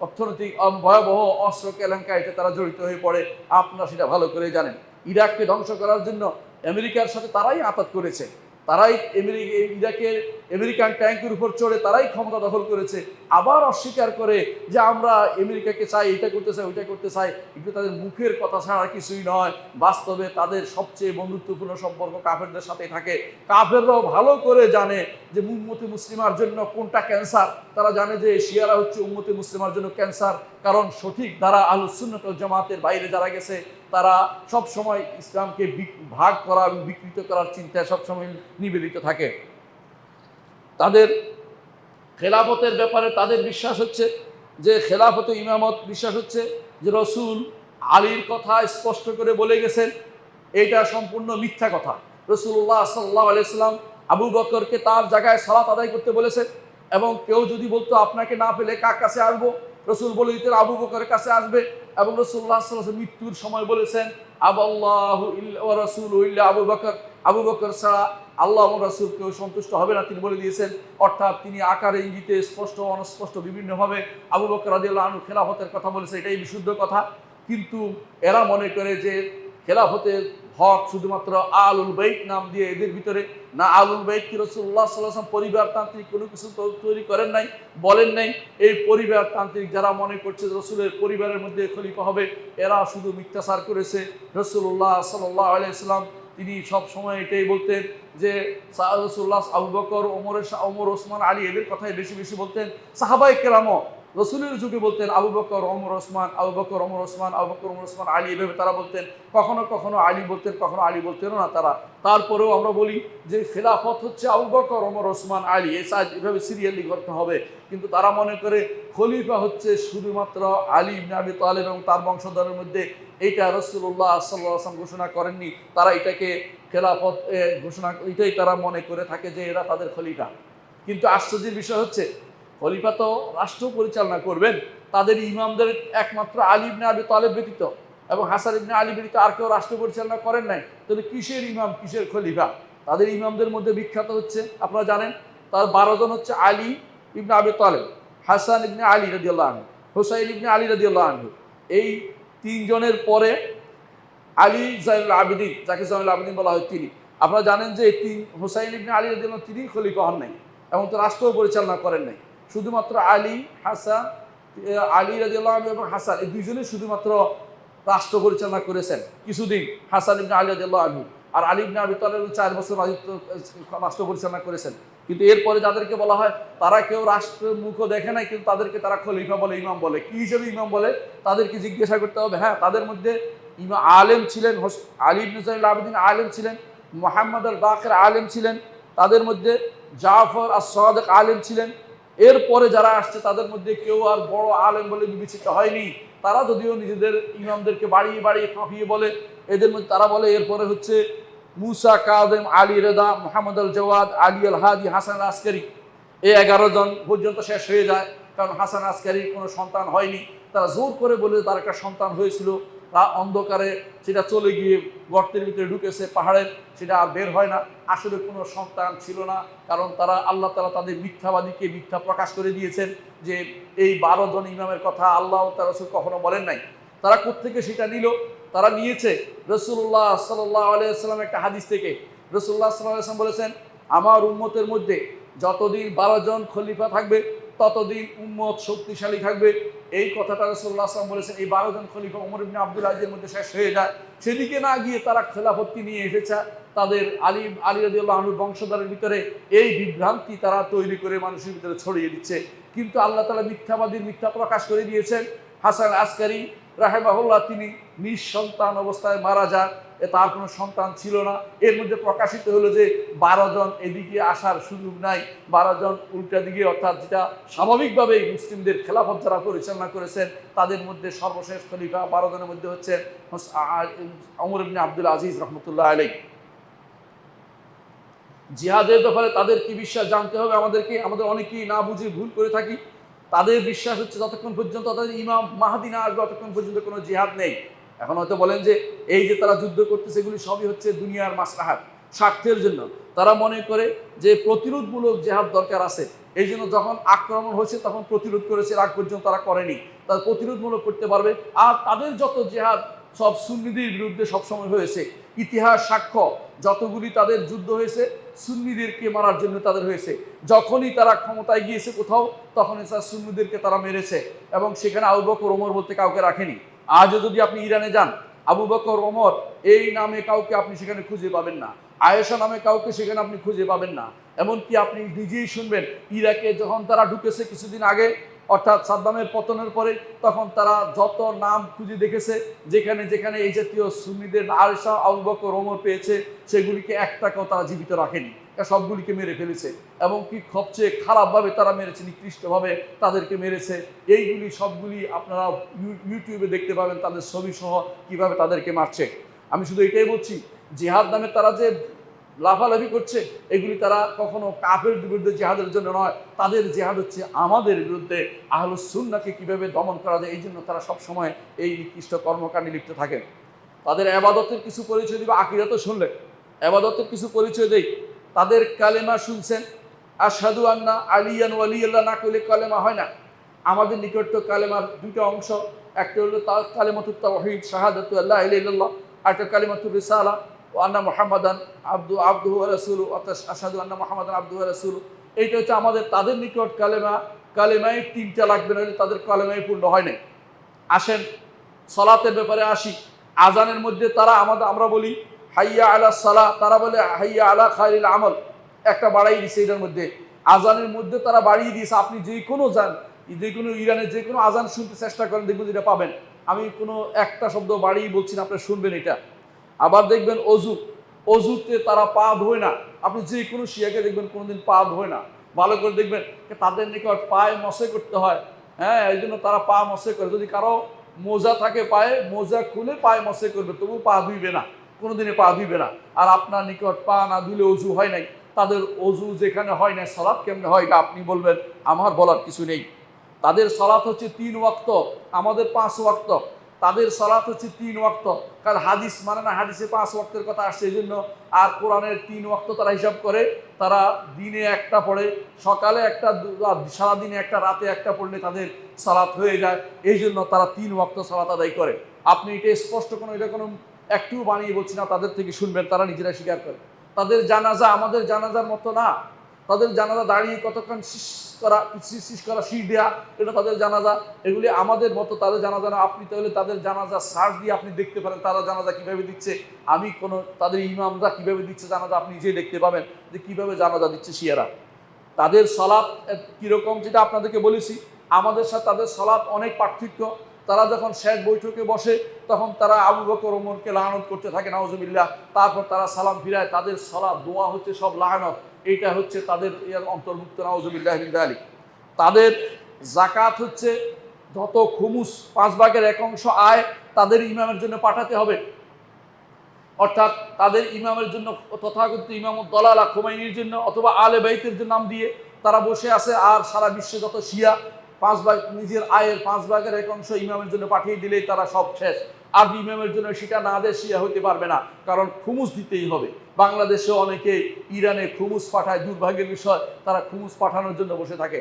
অর্থনৈতিক ভয়াবহ অস্ত্র কেলেঙ্কারিতে তারা জড়িত হয়ে পড়ে। আপনারা সেটা ভালো করে জানেন। ইরাককে ধ্বংস করার জন্য আমেরিকার সাথে তারাই আঁতাত করেছে, তারাই ইরাকের আমেরিকান ট্যাঙ্কের উপর চড়ে তারাই ক্ষমতা দখল করেছে, আবার অস্বীকার করে যে আমরা আমেরিকাকে চাই, এটা করতে চাই, ওইটা করতে চাই। কিন্তু তাদের মুখের কথা ছাড়া কিছুই নয়। বাস্তবে তাদের সবচেয়ে বন্ধুত্বপূর্ণ সম্পর্ক কাফেরদের সাথে থাকে। কাফেররাও ভালো করে জানে যে উম্মতে মুসলিমার জন্য কোনটা ক্যান্সার। তারা জানে যে শিয়ারা হচ্ছে উম্মতে মুসলিমার জন্য ক্যান্সার, কারণ সঠিক দ্বারা আহলুস সুন্নাত ওয়াল জামাতের বাইরে যারা গেছে তারা সব সময় ইসলামকে ভাগ করা এবং বিকৃত করার চিন্তায় সবসময় নিবেদিত থাকে। তাদের খেলাফতের ব্যাপারে তাদের বিশ্বাস হচ্ছে যে খেলাফতে ইমামত বিশ্বাস হচ্ছে যে রসুল আলীর কথা স্পষ্ট করে বলে গেছেন, এটা সম্পূর্ণ মিথ্যা কথা। রসুল্লাহ সাল্লাল্লাহু আলাইহি ওয়াসাল্লাম আবু বকরকে তার জায়গায় সালাত আদায় করতে বলেছেন, এবং কেউ যদি বলতো আপনাকে না পেলে কার কাছে আসবো, রসুল বলে দিতেন আবু বকরের কাছে আসবে। এবং রসুল্লাহ সাল্লাল্লাহু আলাইহি ওয়াসাল্লাম মৃত্যুর সময় বলেছেন আবাল্লাহু ইল্লা ওয়া রাসূলু ইল্লা আবু বকর, আবু বকর ছাড়া আল্লাহ এবং রাসূল কেউ সন্তুষ্ট হবে না, তিনি বলে দিয়েছেন। অর্থাৎ তিনি আকারে ইঙ্গিতে স্পষ্ট অনস্পষ্ট বিভিন্নভাবে আবু বকর রাদিয়াল্লাহু আনহু খেলাফতের কথা বলেছে, এটাই বিশুদ্ধ কথা। কিন্তু এরা মনে করে যে খেলাফতের হক শুধুমাত্র আলুল বাইত নাম দিয়ে, এদের ভিতরে না আলুল বাইত কি রাসূলুল্লাহ সাল্লাল্লাহু আলাইহি ওয়াসাল্লাম পরিবারতান্ত্রিক কোনো কিছু তৈরি করেন নাই, বলেন নাই। এই পরিবারতান্ত্রিক যারা মনে করছে রসুলের পরিবারের মধ্যে খলিফা হবে, এরা শুধু মিথ্যাচার করেছে। রাসূলুল্লাহ সাল্লাল্লাহু আলাইহি ওয়াসাল্লাম তিনি সব সময় এটাই বলতেন যে রাসূলুল্লাহ আবু বকর, ওমর, ওসমান, আলী এদের কথাই বেশি বেশি বলতেন। সাহাবায়ে কেরামও রসুলের যুগে বলতেন আবু বকর, ওমর, ওসমান, আবু বকর, ওমর, ওসমান, আবু বকর, ওমর, ওসমান, আলী, এভাবে তারা বলতেন। কখনো কখনো আলী বলতেন, কখনো আলী বলতেনও না তারা। তারপরেও আমরা বলি যে খেলাফত হচ্ছে আবু বকর, ওমর, ওসমান, আলী, এভাবে সিরিয়ালি করতে হবে। কিন্তু তারা মনে করে খলিফা হচ্ছে শুধুমাত্র আলী ইবনে আবি তালেব এবং তার বংশধরের মধ্যে। এইটা রাসূলুল্লাহ সাল্লাল্লাহু আলাইহি ওয়াসাল্লাম ঘোষণা করেননি, তারা এটাকে খেলাফত ঘোষণা, এটাই তারা মনে করে থাকে যে এরা তাদের খলিফা। কিন্তু আশ্চর্যের বিষয় হচ্ছে খলিফা তো রাষ্ট্র পরিচালনা করবেন, তাদের ইমামদের একমাত্র আলী ইবনে আবি তালেব ব্যতীত এবং হাসান ইবনে আলী ব্যতীত আর কেউ রাষ্ট্র পরিচালনা করেন নাই। তাহলে কিসের ইমাম, কিসের খলিফা? তাদের ইমামদের মধ্যে বিখ্যাত হচ্ছে, আপনারা জানেন, তার 12 জন হচ্ছে আলী ইবনে আবি তালেব, হাসান ইবনে আলী রাদিয়াল্লাহু আনহু, হুসাইন ইবনে আলী রাদিয়াল্লাহু আনহু। এই 3 জনের পরে আলী জাইনুল আবেদিন, যাকে জাইনুল আবেদিন বলা হয়, তিনি, আপনারা জানেন যে হুসাইন ইবনে আলী রাদিয়াল্লাহু আনহু তিনি খলিফা হন নাই এবং তো রাষ্ট্র পরিচালনা করেন নাই। শুধুমাত্র আলী রাদিয়াল্লাহু আনহু এবং হাসান, এই দুইজনই শুধুমাত্র রাষ্ট্র পরিচালনা করেছেন কিছুদিন, হাসান ইবনে আলী রাদিয়াল্লাহু আনহু। আর আলী ইবনে আবি তালেব 4 বছর রাষ্ট্র পরিচালনা করেছেন। কিন্তু এরপরে যাদেরকে বলা হয় তারা কেউ রাষ্ট্রের মুখও দেখে নাই, কিন্তু তাদেরকে তারা খলিফা বলে, ইমাম বলে। কি হিসেবে ইমাম বলে তাদেরকে জিজ্ঞাসা করতে হবে। হ্যাঁ, তাদের মধ্যে ইমাম আলেম ছিলেন, আলী ইবনে জাইনুল আবেদিন আলেম ছিলেন, মুহাম্মদ আল বাকির আলেম ছিলেন, তাদের মধ্যে জাফর আস-সাদিক আলেম ছিলেন। এরপরে যারা আসছে তাদের মধ্যে কেউ আর বড় আলেম বলে বিবেচিত হয়নি। তারা যদিও নিজেদের ইমামদেরকে বাড়িয়ে বাড়িয়ে কাঁপিয়ে বলে, এদের মধ্যে তারা বলে এরপরে হচ্ছে মুসা কাযেম, আলী রেদা, মোহাম্মদ আল জওয়াদ, আলী আল হাদি, হাসান আল আসকারি। এই 11 জন পর্যন্ত শেষ হয়ে যায়, কারণ হাসান আসকারির কোনো সন্তান হয়নি। তারা জোর করে বলে তার একটা সন্তান হয়েছিল, তা অন্ধকারে সেটা চলে গিয়ে গর্তের ভিতরে ঢুকেছে পাহাড়ের, সেটা আর বের হয় না। আসলে কোনো সন্তান ছিল না, কারণ তারা আল্লাহ তাআলা তাদের মিথ্যাবাদীকে মিথ্যা প্রকাশ করে দিয়েছেন যে এই 12 জন ইমামের কথা আল্লাহ তার রাসূল কখনো বলেন নাই। তারা কোত্থেকে সেটা নিল? তারা নিয়েছে রাসূলুল্লাহ সাল্লাল্লাহু আলাইহি ওয়াসাল্লাম একটা হাদিস থেকে। রাসূলুল্লাহ সাল্লাল্লাহু আলাইহি ওয়াসাল্লাম বলেছেন, আমার উম্মতের মধ্যে যতদিন 12 জন খলিফা থাকবে ততদিন উম্মত শক্তিশালী থাকবে। এই কথাটা রাসূলুল্লাহ সাল্লাল্লাহু আলাইহি ওয়াসাল্লাম বলেছেন। এই 12 জন খলিফা ওমর ইবনে আব্দুল আজিজের মধ্যে শেষ হয়ে যায়। সেদিকে না গিয়ে তারা খেলাফতকে নিয়ে এসেছে তাদের আলী রাদিয়াল্লাহু আনহুর বংশধরের ভিতরে। এই বিভ্রান্তি তারা তৈরি করে মানুষের ভিতরে ছড়িয়ে দিচ্ছে। কিন্তু আল্লাহ তাআলা মিথ্যাবাদীর মিথ্যা প্রকাশ করে দিয়েছেন। হাসান আসকারি রাহিমাহুল্লাহ তিনি নিঃসন্তান অবস্থায় মারা যান, তার কোনো সন্তান ছিল না। এর মধ্যে প্রকাশিত হলো যে 12 জন এদিকে আসার সুযোগ নাই, 12 জন উল্টা দিকে, অর্থাৎ যেটা স্বাভাবিকভাবেই মুসলিমদের খেলাফত যারা পরিচালনা করেছেন তাদের মধ্যে সর্বশেষ খলিফা 12 জনের মধ্যে হচ্ছেন ওমর ইবনে আব্দুল আজিজ রাহমাতুল্লাহ আলাইহি। জিহাদের ব্যাপারে তাদের কি বিশ্বাস জানতে হবে আমাদেরকে। আমাদের অনেকেই না বুঝে ভুল করে থাকি। তাদের বিশ্বাস হচ্ছে যতক্ষণ পর্যন্ত তাদের ইমাম মাহদি না আসবে ততক্ষণ পর্যন্ত কোনো জিহাদ নেই। এখন হয়তো বলেন যে এই যে তারা যুদ্ধ করতেছে এগুলি সবই হচ্ছে দুনিয়ার মাসলাহাত, স্বার্থের জন্য। তারা মনে করে যে প্রতিরোধমূলক জিহাদ দরকার আছে, এই জন্য যখন আক্রমণ হয়েছে তখন প্রতিরোধ করেছে, আগ পর্যন্ত তারা করেনি। তারা প্রতিরোধমূলক করতে পারবে। আর তাদের যত জিহাদ সব সুন্নিদের বিরুদ্ধে সবসময় হয়েছে। ইতিহাস সাক্ষ্য, যতগুলি তাদের যুদ্ধ হয়েছে সুন্নিদেরকে মারার জন্য তাদের হয়েছে। যখনই তারা ক্ষমতায় গিয়েছে কোথাও, তখনই তারা সুন্নিদেরকে তারা মেরেছে, এবং সেখানে আবু বকর ওমর বলতে কাউকে রাখেনি। আজও যদি আপনি ইরানে যান, আবু বকর ওমর এই নামে কাউকে আপনি সেখানে খুঁজে পাবেন না, আয়েশা নামে কাউকে সেখানে আপনি খুঁজে পাবেন না। এমনকি আপনি নিজেই শুনবেন, ইরাকে যখন তারা ঢুকেছে কিছুদিন আগে, অর্থাৎ সাদ্দামের পতনের পরে, তখন তারা যত নাম খুঁজে দেখেছে, যেখানে যেখানে এই জাতীয় সুন্নিদের আয়েশা আবু বকর ওমর পেয়েছে, সেগুলিকে একটাকেও তারা জীবিত রাখেনি, সবগুলিকে মেরে ফেলেছে। এবং কি সবচেয়ে খারাপভাবে তারা মেরেছে, নিকৃষ্টভাবে তাদেরকে মেরেছে। এইগুলি সবগুলি আপনারা ইউটিউবে দেখতে পাবেন, তাদের ছবি সহ কিভাবে তাদেরকে মারছে। আমি শুধু এটাই বলছি, জিহাদ নামে তারা যে লাফালাফি করছে, এগুলি তারা কখনো কাফের বিরুদ্ধে জিহাদের জন্য নয়, তাদের জিহাদ হচ্ছে আমাদের বিরুদ্ধে, আহলুস সুন্নাহকে কিভাবে দমন করা যায়, এই জন্য তারা সবসময় এই নিকৃষ্ট কর্মকাণ্ডে লিপ্ত থাকেন। তাদের আবাদতের কিছু পরিচয় দিবে, আকিদা তো শুনলেন, আবাদতের কিছু পরিচয় দেই। তাদের কালেমা শুনছেন, আশহাদু আন্না আলিয়ান ওয়ালিয়াল্লাহ না করলে কালেমা হয় না। আমাদের নিকট তো কালেমার দুটো অংশ, একটা হলো তার কালেমাতুত তাওহীদ শাহাদাতু আল্লা ইলাহা ইল্লাল্লাহ, আর একটা কালেমাতুর রিসালা ওয়া আন্না মুহাম্মাদান আবদুহু ওয়া রাসূলুহু, আশহাদু আন্না মুহাম্মাদান আবদুহু ওয়া রাসূলুহু। এইটা হচ্ছে আমাদের, তাদের নিকট কালেমা, কালেমায় তিনটা লাগবে, না তাদের কালেমাই পূর্ণ হয় না। আসেন সালাতের ব্যাপারে আসি। আজানের মধ্যে তারা আমরা বলি হাইয়া আলা সালাহ, তারা বলে হাইয়া আলা খায়রিল আমল, একটা বাড়াই দিছে এটার মধ্যে। আজানের মধ্যে তারা বাড়িয়ে দিয়েছে। আপনি যে কোনো ইরানের যে কোনো আজান শুনতে চেষ্টা করেন, দেখবেন যেটা পাবেন। আমি কোনো একটা শব্দ বাড়িয়ে বলছি না, আপনারা শুনবেন এটা। আবার দেখবেন অজুতে তারা পা ধোয় না। আপনি যে কোনো শিয়াকে দেখবেন কোনোদিন পা ধোয় না। ভালো করে দেখবেন, তাদের নিকট পায়ে মশে করতে হয়। হ্যাঁ, এই জন্য তারা পা মশে করে। যদি কারো মোজা থাকে পায়ে, মোজা খুলে পায়ে মশে করবে, তবু পা ধুইবে না, কোনোদিনে পা ধুইবে না। আর আপনার নিকট পা না ধুলে অজু হয় নাই। তাদের অজু যেখানে হয় না, সালাত কেমনে হয় এটা আপনি বলবেন, আমার বলার কিছু নেই। তাদের সালাত হচ্ছে 3 ওয়াক্ত, আমাদের 5 ওয়াক্ত। তাদের সালাত হচ্ছে 3 ওয়াক্ত, কারণ হাদিস মানে না, হাদিসে 5 ওয়াক্তের কথা আসছে এই জন্য। আর কোরআনের 3 ওয়াক্ত তারা হিসাব করে। তারা দিনে একটা পড়ে, সকালে একটা, সারাদিনে একটা, রাতে একটা পড়লে তাদের সালাত হয়ে যায়। এই জন্য তারা 3 ওয়াক্ত সালাত আদায় করে। আপনি এটা স্পষ্ট কোনো, এটা কোনো একটু বানিয়ে বলছি না, তাদের থেকে শুনবেন, তারা নিজেরা স্বীকার করে। তাদের জানাজা আমাদের জানাজার মতো না। তাদের জানাজা দাঁড়িয়ে কতক্ষণ শীষ করা, শীষ দেওয়া, এটা তাদের জানাজা। এগুলি আমাদের মতো তাদের জানাজা না। আপনি তাহলে তাদের জানাজা সার্চ দিয়ে আপনি দেখতে পারেন তারা জানাজা কিভাবে দিচ্ছে। আমি কোনো তাদের ইমামরা কিভাবে দিচ্ছে জানাজা, আপনি নিজেই দেখতে পাবেন যে কিভাবে জানাজা দিচ্ছে শিয়ারা। তাদের সালাত কীরকম, যেটা আপনাদেরকে বলেছি, আমাদের সাথে তাদের সালাত অনেক পার্থক্য। তারা যখন শেষ বৈঠকে বসে, তখন তারা আবু বকর ওমরকে লানত করতে থাকে, নাউজুবিল্লাহ। তারপর তারা সালাম ফিরায়। তাদের সালাত দোয়া হচ্ছে সব লানত, এইটা হচ্ছে তাদের এর অন্তর্ভুক্ত, নাউজুবিল্লাহ মিন যালিক। তাদের যাকাত হচ্ছে যত খুমুস, 5 ভাগের 1 অংশ আয় তাদের ইমামের জন্য পাঠাতে হবে। অর্থাৎ তাদের ইমামের জন্য, তথাকথিত ইমামুদ দলালা খোমাইনির জন্য অথবা আলে বাইতের জন্য নাম দিয়ে তারা বসে আছে। আর সারা বিশ্বে যত শিয়া 5 ভাগ, নিজের আয়ের 5 ভাগের 1 অংশ ইমামের জন্য পাঠিয়ে দিলেই তারা সব শেষ। আর ইমামের জন্য সেটা না দিয়ে শিয়া হইতে পারবে না, কারণ খুমুস দিতেই হবে। বাংলাদেশে অনেকে ইরানে খুমুস পাঠায়, দুর্ভাগ্যের বিষয়, তারা খুমুস পাঠানোর জন্য বসে থাকে।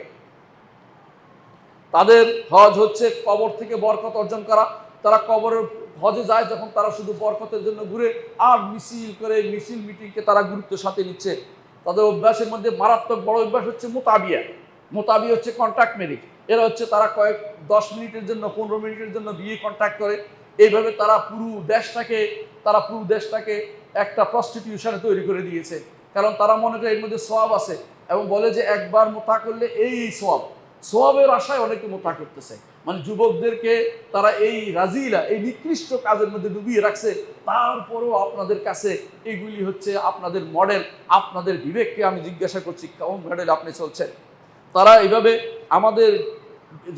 তাদের হজ হচ্ছে কবর থেকে বরকত অর্জন করা। তারা কবরের হজে যায় যখন, তারা শুধু বরকতের জন্য ঘুরে আর মিছিল করে, মিছিল মিটিংকে তারা গুরুত্বের সাথে নিচ্ছে। তাদের অভ্যাসের মধ্যে মারাত্মক বড় অভ্যাস হচ্ছে মোতাবিয়া। মোতাবিয়া হচ্ছে কন্ট্যাক্ট ম্যারেজ। এরা হচ্ছে তারা 10 মিনিটের জন্য, 15 মিনিটের জন্য বিয়ে কন্ট্যাক্ট করে। এইভাবে তারা পুরো দেশটাকে একটা প্রস্টিটিউশনে তৈরি করে দিয়েছে। কারণ তারা মনে করে এর মধ্যে সওয়াব আছে, এবং বলে যে একবার মোতা করলে এই সওয়াব। সওয়াবের আশায় অনেকে মোতা করতেছে। মানে যুবকদেরকে তারা এই রাজিলা, এই নিকৃষ্ট কাজের মধ্যে ডুবিয়ে রাখছে। তারপরেও আপনাদের কাছে এইগুলি হচ্ছে আপনাদের মডেল। আপনাদের বিবেককে আমি জিজ্ঞাসা করছি, কেমন মডেল আপনি চলছেন? তারা এইভাবে আমাদের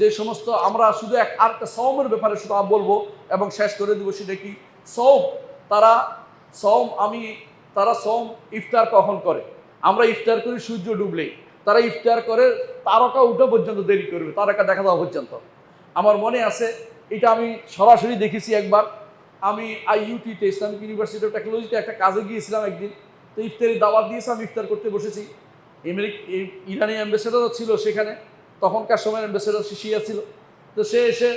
যে সমস্ত, আমরা শুধু আরেকটা সওমের ব্যাপারে শুধু বলবো এবং শেষ করে দেবো, সেটা কি সওম। তারা সওম ইফতার কখন করে? আমরা ইফতার করি সূর্য ডুবলেই। তারা ইফতার করে তারকা উঠা পর্যন্ত দেরি করবে, তারকা দেখা দেওয়া পর্যন্ত। আমার মনে আছে, এটা আমি সরাসরি দেখেছি একবার। আমি IUT-তে, ইসলামিক ইউনিভার্সিটি অফ টেকনোলজিতে একটা কাজে গিয়েছিলাম একদিন। তো ইফতারি দাওয়াত দিয়েছে, আমি ইফতার করতে বসেছি। ইরানি অ্যাম্বাসেডারও ছিল সেখানে, তখনকার সময় অ্যাম্বাসেডার শিয়া ছিল। তো সে এসে,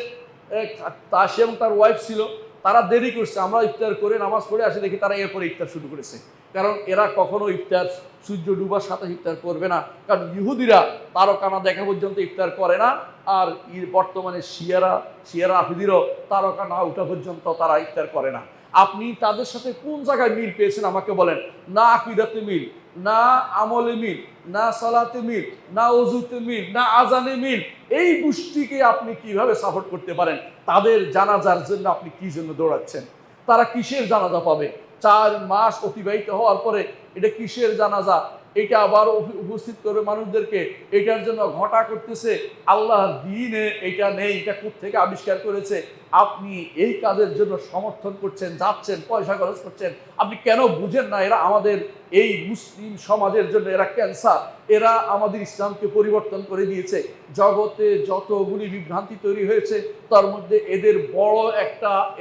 সে এবং তার ওয়াইফ ছিল। তারা দেরি করছে, আমরা ইফতার করে নামাজ পড়ে আসি, দেখি তারা এরপরে ইফতার শুরু করেছে। কারণ এরা কখনো ইফতার সূর্য ডুবার সাথে ইফতার করবে না, কারণ ইহুদিরা তারকানা দেখা পর্যন্ত ইফতার করে না। আর বর্তমানে শিয়ারা আফিদিরও তারকা না ওঠা পর্যন্ত তারা ইফতার করে না। আপনি তাদের সাথে কোন জায়গায় মিল পেয়েছেন আমাকে বলেন? না আকিদাতে মিল, না আমলে মিল, না সালাতে মিল, না ওযুতে মিল, না আজানে মিল। এই গোষ্ঠীকে আপনি কিভাবে সাপোর্ট করতে পারেন? তাদের জানাজার জন্য আপনি কি জন্য দৌড়াচ্ছেন? তারা কিসের জানাজা পাবে? 4 মাস অতিবাহিত হওয়ার পরে এটা কিসের জানাজা? এটা আবার উপস্থিত করে মানুষদেরকে এটার জন্য ঘটা করতেছে। আল্লাহর দ্বীনে এটা নেই, এটা কোত্থেকে আবিষ্কার করেছে? আপনি এই কাজের জন্য সমর্থন করছেন, যাচ্ছেন, পয়সা খরচ করছেন। আপনি কেন বুঝেন না এরা আমাদের এই মুসলিম সমাজের জন্য এরা ক্যান্সার। এরা আমাদের ইসলামকে পরিবর্তন করে দিয়েছে। জগতে যতগুলি বিভ্রান্তি তৈরি হয়েছে তার মধ্যে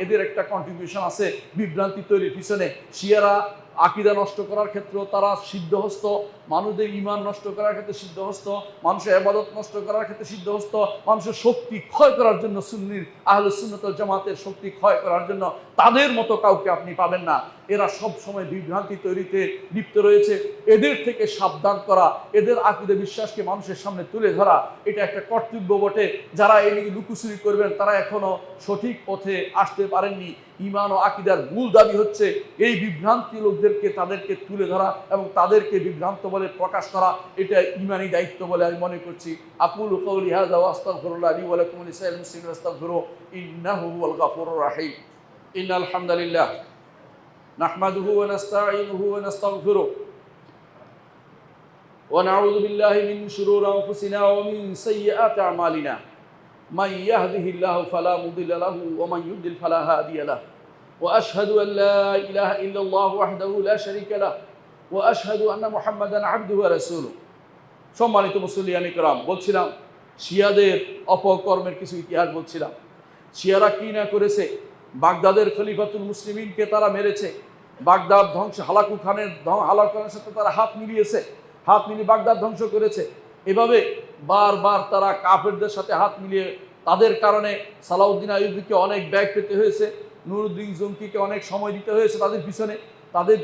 এদের একটা কন্ট্রিবিউশন আছে বিভ্রান্তি তৈরির পিছনে। শিয়ারা আকিদা নষ্ট করার ক্ষেত্রে তারা সিদ্ধহস্ত, মানুষদের ঈমান নষ্ট করার ক্ষেত্রে সিদ্ধহস্ত, মানুষের ইবাদত নষ্ট করার ক্ষেত্রে সিদ্ধহস্ত, মানুষের শক্তি ক্ষয় করার জন্য সুন্নির আহলুস সুন্নাত ওয়াল জামাতের শক্তি ক্ষয় করার জন্য তাদের মতো কাউকে আপনি পাবেন না। এরা সব সময় বিভ্রান্তি তৈরিতে লিপ্ত রয়েছে। এদের থেকে সাবধান করা, এদের আকিদা বিশ্বাসকে মানুষের সামনে তুলে ধরা, এটা একটা কর্তব্য বটে। যারা এই নিয়ে লুকোচুরি করবেন তারা এখনো সঠিক পথে আসতে পারেননি। ঈমান ও আকিদার মূল দাবি হচ্ছে এই বিভ্রান্তি লোকদেরকে তাদেরকে তুলে ধরা এবং তাদেরকে বিভ্রান্ত বলে প্রকাশ করা। এটা ঈমানি দায়িত্ব বলে আমি মনে করছি। আকুলু কাওলি হাযা ওয়া আস্তাগফিরুল্লাহ লি ওয়া লাকুম ওয়া লিসাইরিল মুসলিমিন ফাস্তাগফিরুহু ইন্নাহু হুয়াল গাফুরুর রাহিম। ইন্নাল হামদালিল্লাহ নাহমাদুহু ওয়া নাস্তাঈনুহু ওয়া নাস্তাগফিরুহু ওয়া নাউযু বিল্লাহি মিন শুরুরি আনফুসিনা ওয়া মিন সাইয়্যাতি আমালিনা। মান ইয়াহদিহিল্লাহু ফালা মুদিল্লা লাহু ওয়া মান ইউদ্লিল ফালা হাদিয়া লাহু। وأشهد أن لا إله إلا الله وحده لا شريك له وأشهد أن محمدا عبده ورسوله। সম্মানিত মুসল্লিয়ান ইকরাম, বলছিলাম শিয়াদের অপকর্মের কিছু ইতিহাস বলছিলাম। শিয়ারা কি না করেছে? বাগদাদের খলিফাতুল মুসলিমিনকে তারা মেরেছে। বাগদাদ ধ্বংস, হালাকু খানের সাথে তারা হাত মিলিয়ে বাগদাদ ধ্বংস করেছে। এভাবে বারবার তারা কাফেরদের সাথে হাত মিলিয়ে, তাদের কারণে সালাউদ্দিন আইয়ুবীকে অনেক ব্যাগ পেতে হয়েছে, নুরুদ্দিন জঙ্কিকে অনেক সময় দিতে হয়েছে তাদের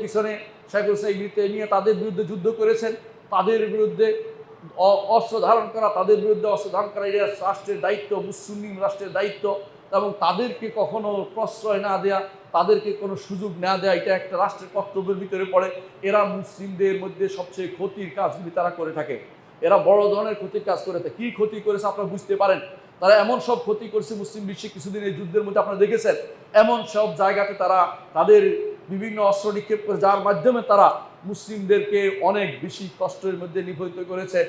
পিছনে শেখুল ইসলাম ইবনে তাইমিয়া তাদের বিরুদ্ধে যুদ্ধ করেছেন। তাদের বিরুদ্ধে অস্ত্র ধারণ করা এটা রাষ্ট্রের দায়িত্ব, মুসলিম রাষ্ট্রের দায়িত্ব। এবং তাদেরকে কখনো প্রশ্রয় না দেয়া, তাদেরকে কোনো সুযোগ না দেয়া, এটা একটা রাষ্ট্রের কর্তব্যের ভিতরে পড়ে। এরা মুসলিমদের মধ্যে সবচেয়ে ক্ষতির কাজগুলি তারা করে থাকে। এরা বড় ধরনের ক্ষতির কাজ করে থাকে। কী ক্ষতি করেছে আপনারা বুঝতে পারেন? তারা এমন সব ক্ষতি করছে মুসলিম বিশ্বে কিছুদিন এই যুদ্ধের মধ্যে আপনারা দেখেছেন। এমন সব জায়গাতে তারা তাদের বিভিন্ন অস্ত্র নিক্ষেপ করে, যার মাধ্যমে তারা মুসলিমদেরকে অনেক বেশি কষ্টের মধ্যে নিপতিত করেছে।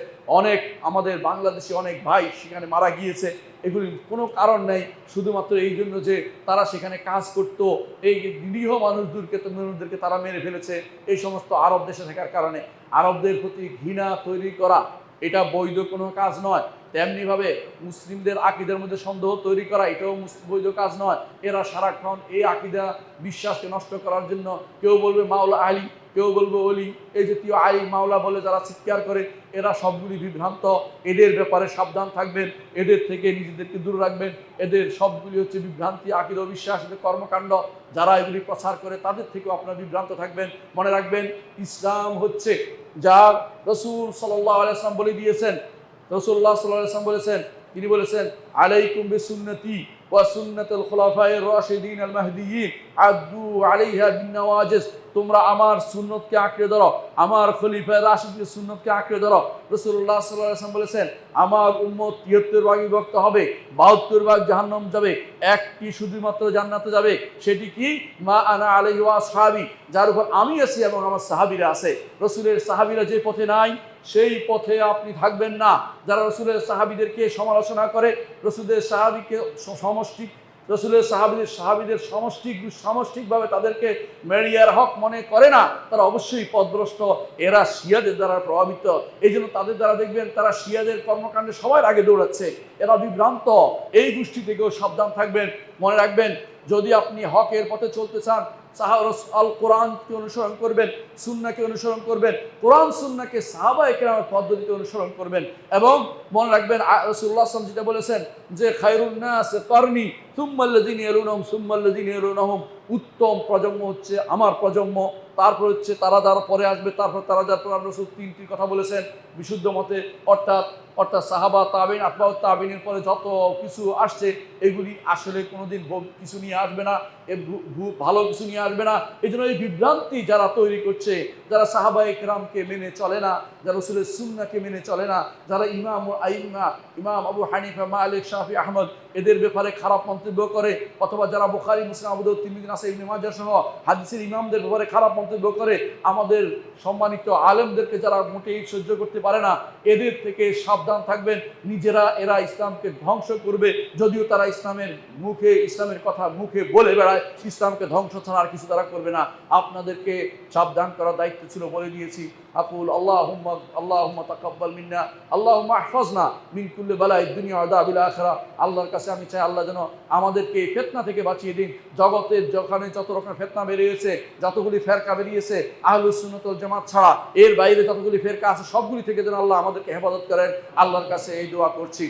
আমাদের বাংলাদেশে অনেক ভাই সেখানে মারা গিয়েছে। এগুলির কোনো কারণ নেই, শুধুমাত্র এই জন্য যে তারা সেখানে কাজ করতো। এই নিরীহ মানুষদেরকে তারা মেরে ফেলেছে এই সমস্ত আরব দেশে থাকার কারণে। আরবদের প্রতি ঘৃণা তৈরি করা এটা বৈধ কোনো কাজ নয়। তেমনিভাবে মুসলিমদের আকিদার মধ্যে সন্দেহ তৈরি করা এটাও বৈধ কাজ নয়। এরা সারাক্ষণ এই আকিদা বিশ্বাসকে নষ্ট করার জন্য, কেউ বলবে মাওলা আলী, কেউ বলবে অলি, এই জাতীয় আলী মাওলা বলে যারা চিৎকার করে, এরা সবগুলি বিভ্রান্ত। এদের ব্যাপারে সাবধান থাকবেন, এদের থেকে নিজেদেরকে দূরে রাখবেন। এদের সবগুলি হচ্ছে বিভ্রান্তি, আকিদা বিশ্বাস, এদের কর্মকাণ্ড। যারা এগুলি প্রচার করে তাদের থেকেও আপনারা বিভ্রান্ত থাকবেন। মনে রাখবেন, ইসলাম হচ্ছে যা রাসূল সাল্লাল্লাহু আলাইহি ওয়াসাল্লাম বলে দিয়েছেন। রাসূলুল্লাহ সাল্লাল্লাহু আলাইহি ওয়াসাল্লাম বলেছেন, তিনি বলেছেন, আলাইকুম বিসুন্নতি ওয়া সুন্নাতুল খুলাফায়ে রাশিদিন আল মাহদিয়িন আদু আলাইহা বিন্নাওয়াজিজ। তোমরা আমার সুন্নতকে আঁকড়ে ধরো, আমার খলিফায়ে রাশিদের সুন্নতকে আঁকড়ে ধরো। রাসূলুল্লাহ সাল্লাল্লাহু আলাইহি ওয়াসাল্লাম বলেছেন, আমার উম্মত ৭৩ ভাগে বিভক্ত হবে, ৭২ ভাগ জাহান্নাম যাবে, একটি শুধুমাত্র জান্নাতে যাবে। সেটি কি? মা আনা আলাইহি ওয়া আসহাবি, যার উপর আমি আছি এবং আমার সাহাবীরা আছে। রাসূলের সাহাবীরা যে পথে নাই সেই পথে আপনি থাকবেন না। যারা রাসূলের সাহাবীদেরকে সমালোচনা করে, রাসূলের সাহাবীদের সামষ্টিকভাবে তাদেরকে মেরিয়ার হক মনে করে না, তারা অবশ্যই পথভ্রষ্ট। এরা শিয়াদের দ্বারা প্রভাবিত। এই জন্য তাদের দ্বারা দেখবেন তারা শিয়াদের কর্মকাণ্ডে সবার আগে দৌড়াচ্ছে। এরা বিভ্রান্ত। এই গোষ্ঠী থেকেও সাবধান থাকবেন। মনে রাখবেন, যদি আপনি হকের পথে চলতে চান, আল কোরআনকে অনুসরণ করবেন, সুন্নাহকে অনুসরণ করবেন, কোরআন সুন্নাহকে সাহাবায়ে কেরামের পদ্ধতিতে অনুসরণ করবেন। এবং মনে রাখবেন রাসূলুল্লাহ সাল্লাল্লাহু আলাইহি ওয়াসাল্লাম যেটা বলেছেন যে খায়রুন নাস করনি সুম্মাল্লাযিনা ইয়ালুনহুম সুম্মাল্লাযিনা ইয়ালুনহুম, উত্তম প্রজন্ম হচ্ছে আমার প্রজন্ম, তারপর হচ্ছে তারা যারা পরে আসবে, তারপর তারা যারা পরে। রাসূল তিনটি কথা বলেছেন বিশুদ্ধ মতে, অর্থাৎ সাহাবা, তাবেঈন, আতবাউত তাবেঈনের পরে যত কিছু আসছে এগুলি আসলে কোনোদিন কিছু নিয়ে আসবে না, ভালো কিছু নিয়ে আসবে না। এই জন্য এই বিভ্রান্তি যারা তৈরি করছে, যারা সাহাবায়ে কেরামকে মেনে চলে না, যারা রাসূলের সুন্নাহকে মেনে চলে না, যারা ইমাম আবু হানিফা, মালিক, শাফি, আহমদ এদের ব্যাপারে খারাপ মন্তব্য করে, অথবা যারা বুখারী, মুসলিম, আবু দাউদ, তিরমিজি, নাসাঈ, ইবনে মাজাহ সহ হাদিসের ইমামদের ব্যাপারে খারাপ মন্তব্য করে, আমাদের সম্মানিত আলেমদেরকে যারা মোটেই সহ্য করতে পারে না, এদের থেকে সাবধান থাকবেন। এরা ইসলামকে ধ্বংস করবে, যদিও তারা ইসলামের কথা মুখে বলে বেড়ায়, ইসলামকে ধ্বংস ছাড়া আর কিছু তারা করবে না। আপনাদেরকে সাবধান করার দায়িত্ব ছিল, বলে দিয়েছি। আকুল আল্লাহুম্মা তাকাব্বাল মিন্না আল্লাহুম্মা ইহফাজনা মিন কুল্লি বালাইদ দুনিয়া ওয়া আযাবিল আখিরাহ। আল্লাহর কাছে আমি চাই আল্লাহ যেন আমাদেরকে ফিতনা থেকে বাঁচিয়ে দিন। জগতের যখন যত রকমের ফিতনা বেরিয়েছে, যতগুলি ফেরকা বেরিয়েছে আহলুস সুন্নাত ওয়াল জামাত ছাড়া, এর বাইরে যতগুলি ফেরকা আছে সবগুলি থেকে যেন আল্লাহ আমাদেরকে হেফাজত করেন। আল্লাহর কাছে এই দোয়া করছি।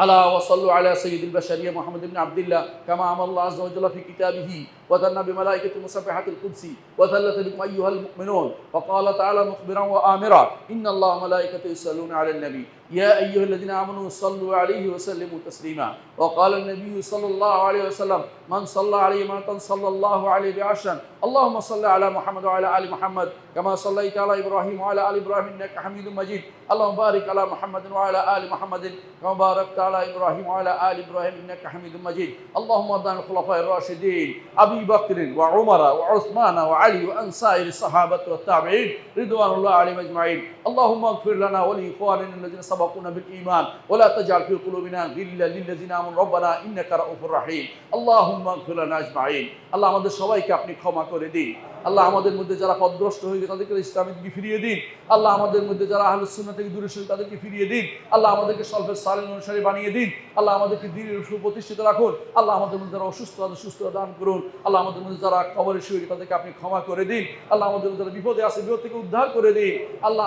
আলা ওয়া সাল্লু আলা সাইয়্যিদিল বাশারিয়া মুহাম্মদ ইবনে আবদুল্লাহ কামা আমাল্লাহু আযজা ওয়া জাল্লা ফি কিতাবিহি ওয়া যান্না বিমালাইকাতিহি মুসাব্বিহাতিল কুদসি ওয়া যাল্লাতা বিকুম আইয়ুহাল মুমিনুন ওয়া ক্বালা তাআলা মুখবিরান ওয়া আমিরা ইন্নাল্লাহা ওয়া মালাইকাতাহু ইউসাল্লুনা আলান নবী ইয়া আইয়ুহাল্লাযিনা আমানু সাল্লু আলাইহি ওয়া সাল্লিমু তাসলিমা ওয়া ক্বালা আন-নাবিয়্যু সাল্লাল্লাহু আলাইহি ওয়াসাল্লাম মান সাল্লা আলাইহি মাতান সাল্লাল্লাহু আলাইহি বিআশরান আল্লাহুম্মা সাল্লি আলা মুহাম্মদ ওয়া আলা আলি মুহাম্মদ কামা সাল্লাইতা আলা ইব্রাহিম ওয়া আলা আলি ইব্রাহিম ইন্নাকা হামিদুম মাজিদ আল্লাহুম্মা বারিক আলা মুহাম্মাদিন ওয়া আলা আলি মুহাম্মাদিন কামা বারাকতা আলা ইব্রাহিম ওয়া আলা আলি ইব্রাহিম ইন্নাকা হামিদুম মাজিদ আল্লাহুম্মা আরদিল খুলাফায়ে রাশিদিন আবি বকর ওয়া উমর ওয়া উসমান ওয়া আলী ওয়া আন সাইরি সাহাবাতি ওয়াত তাবিঈন রিদওয়ানুল্লাহি আলাইহিম আজমাইন আল্লাহুম্মা ইগফির লানা ওয়া লিইখওয়ানিনা আল্লাযিনা সাবাকুনা বিল ঈমান ওয়া লা তাজআল ফি কুলুবিনা গিল্লাল লিল্লাযিনা আমানু রাব্বানা ইন্নাকা রাউফুর রাহিম আল্লাহুম্মা ইগফির লানা আজমাইন। আল্লাহ আমাদের সবাইকে আপনি ক্ষমা করে দিন। আল্লাহ আমাদের মধ্যে যারা পথভ্রষ্ট হয়ে গেছে তাদেরকে ইসলামের দিকে ফিরিয়ে দিন। আল্লাহ আমাদের মধ্যে যারা আহলুস সুন্নাহ থেকে দূরে সরে তাদেরকে ফিরিয়ে দিন। আল্লাহ আমাদেরকে সলফে সালেহিন অনুসারী বানিয়ে দিন। আল্লাহ আমাদেরকে দ্বীনের সুপ্রতিষ্ঠিত রাখুন। আল্লাহ আমাদের মধ্যে যারা অসুস্থ তাদের সুস্থতা দান করুন। আল্লাহ আমাদের মধ্যে যারা কবরে শুয়ে গেছে তাদেরকে আপনি ক্ষমা করে দিন। আল্লাহ আমাদের মধ্যে যারা বিপদে আছে বিপদ থেকে উদ্ধার করে দিন। আল্লাহ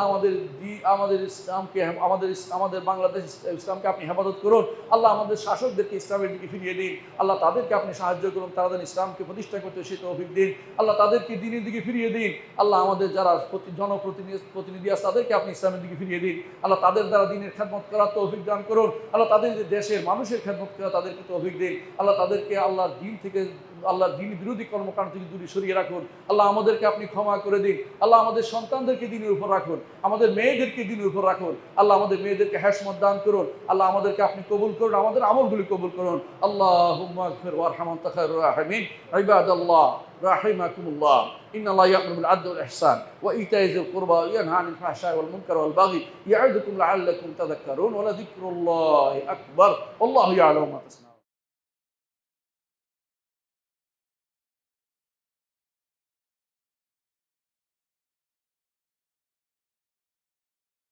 আমাদের ইসলামকে আমাদের বাংলাদেশ ইসলামকে আপনি হেফাজত করুন। আল্লাহ আমাদের শাসকদেরকে ইসলামের দিকে ফিরিয়ে দিন। আল্লাহ তাদেরকে আপনি সাহায্য করুন, তারা যেন ইসলামকে প্রতিষ্ঠা করতে সে তৌফিক দিন। আল্লাহ তাদেরকে দ্বীনের দিকে ফিরিয়ে দিন। আল্লাহ আমাদের যারা জনপ্রতিনিধি আছে তাদেরকে আপনি ইসলামের দিকে ফিরিয়ে দিন। আল্লাহ তাদের দ্বারা দ্বীনের খেদমত করার তৌফিক দান করুন। আল্লাহ তাদের দেশের মানুষের খেদমত করা তাদেরকে তৌফিক দিন। আল্লাহ তাদেরকে আল্লাহর দ্বীন বিরোধী কর্মকাণ্ড থেকে দূরে সরিয়ে রাখুন। আল্লাহ আমাদেরকে আপনি ক্ষমা করে দিন। আল্লাহ আমাদের সন্তানদেরকে দ্বীনের উপর রাখুন, আমাদের মেয়েদেরকে দ্বীনের উপর রাখুন। আল্লাহ আমাদের মেয়েদেরকে হিকমত দান করুন। আল্লাহ আমাদেরকে আপনি কবুল করুন, আমাদের আমলগুলি কবুল করুন। আল্লাহুম্মা ইগফির ওয়ারহাম আনতা খায়রুর রাহিমিন। ইবাদাল্লাহ রাহিমাকুমুল্লাহ ইন্নাল্লাহা ইয়া'মুরু বিল আদলি ওয়াল ইহসান ওয়া ইতা'i যিল কুরবা ওয়া ইয়ানহা আনিল ফাহশা'i ওয়াল মুনকারি ওয়াল বাগই ইয়া'iদুকুম লা'আল্লাকুম তাযাক্কারুন ওয়া লাযিকরুল্লাহি আকবার ওয়াল্লাহু ইয়া'লামু মা তাসনা'উন।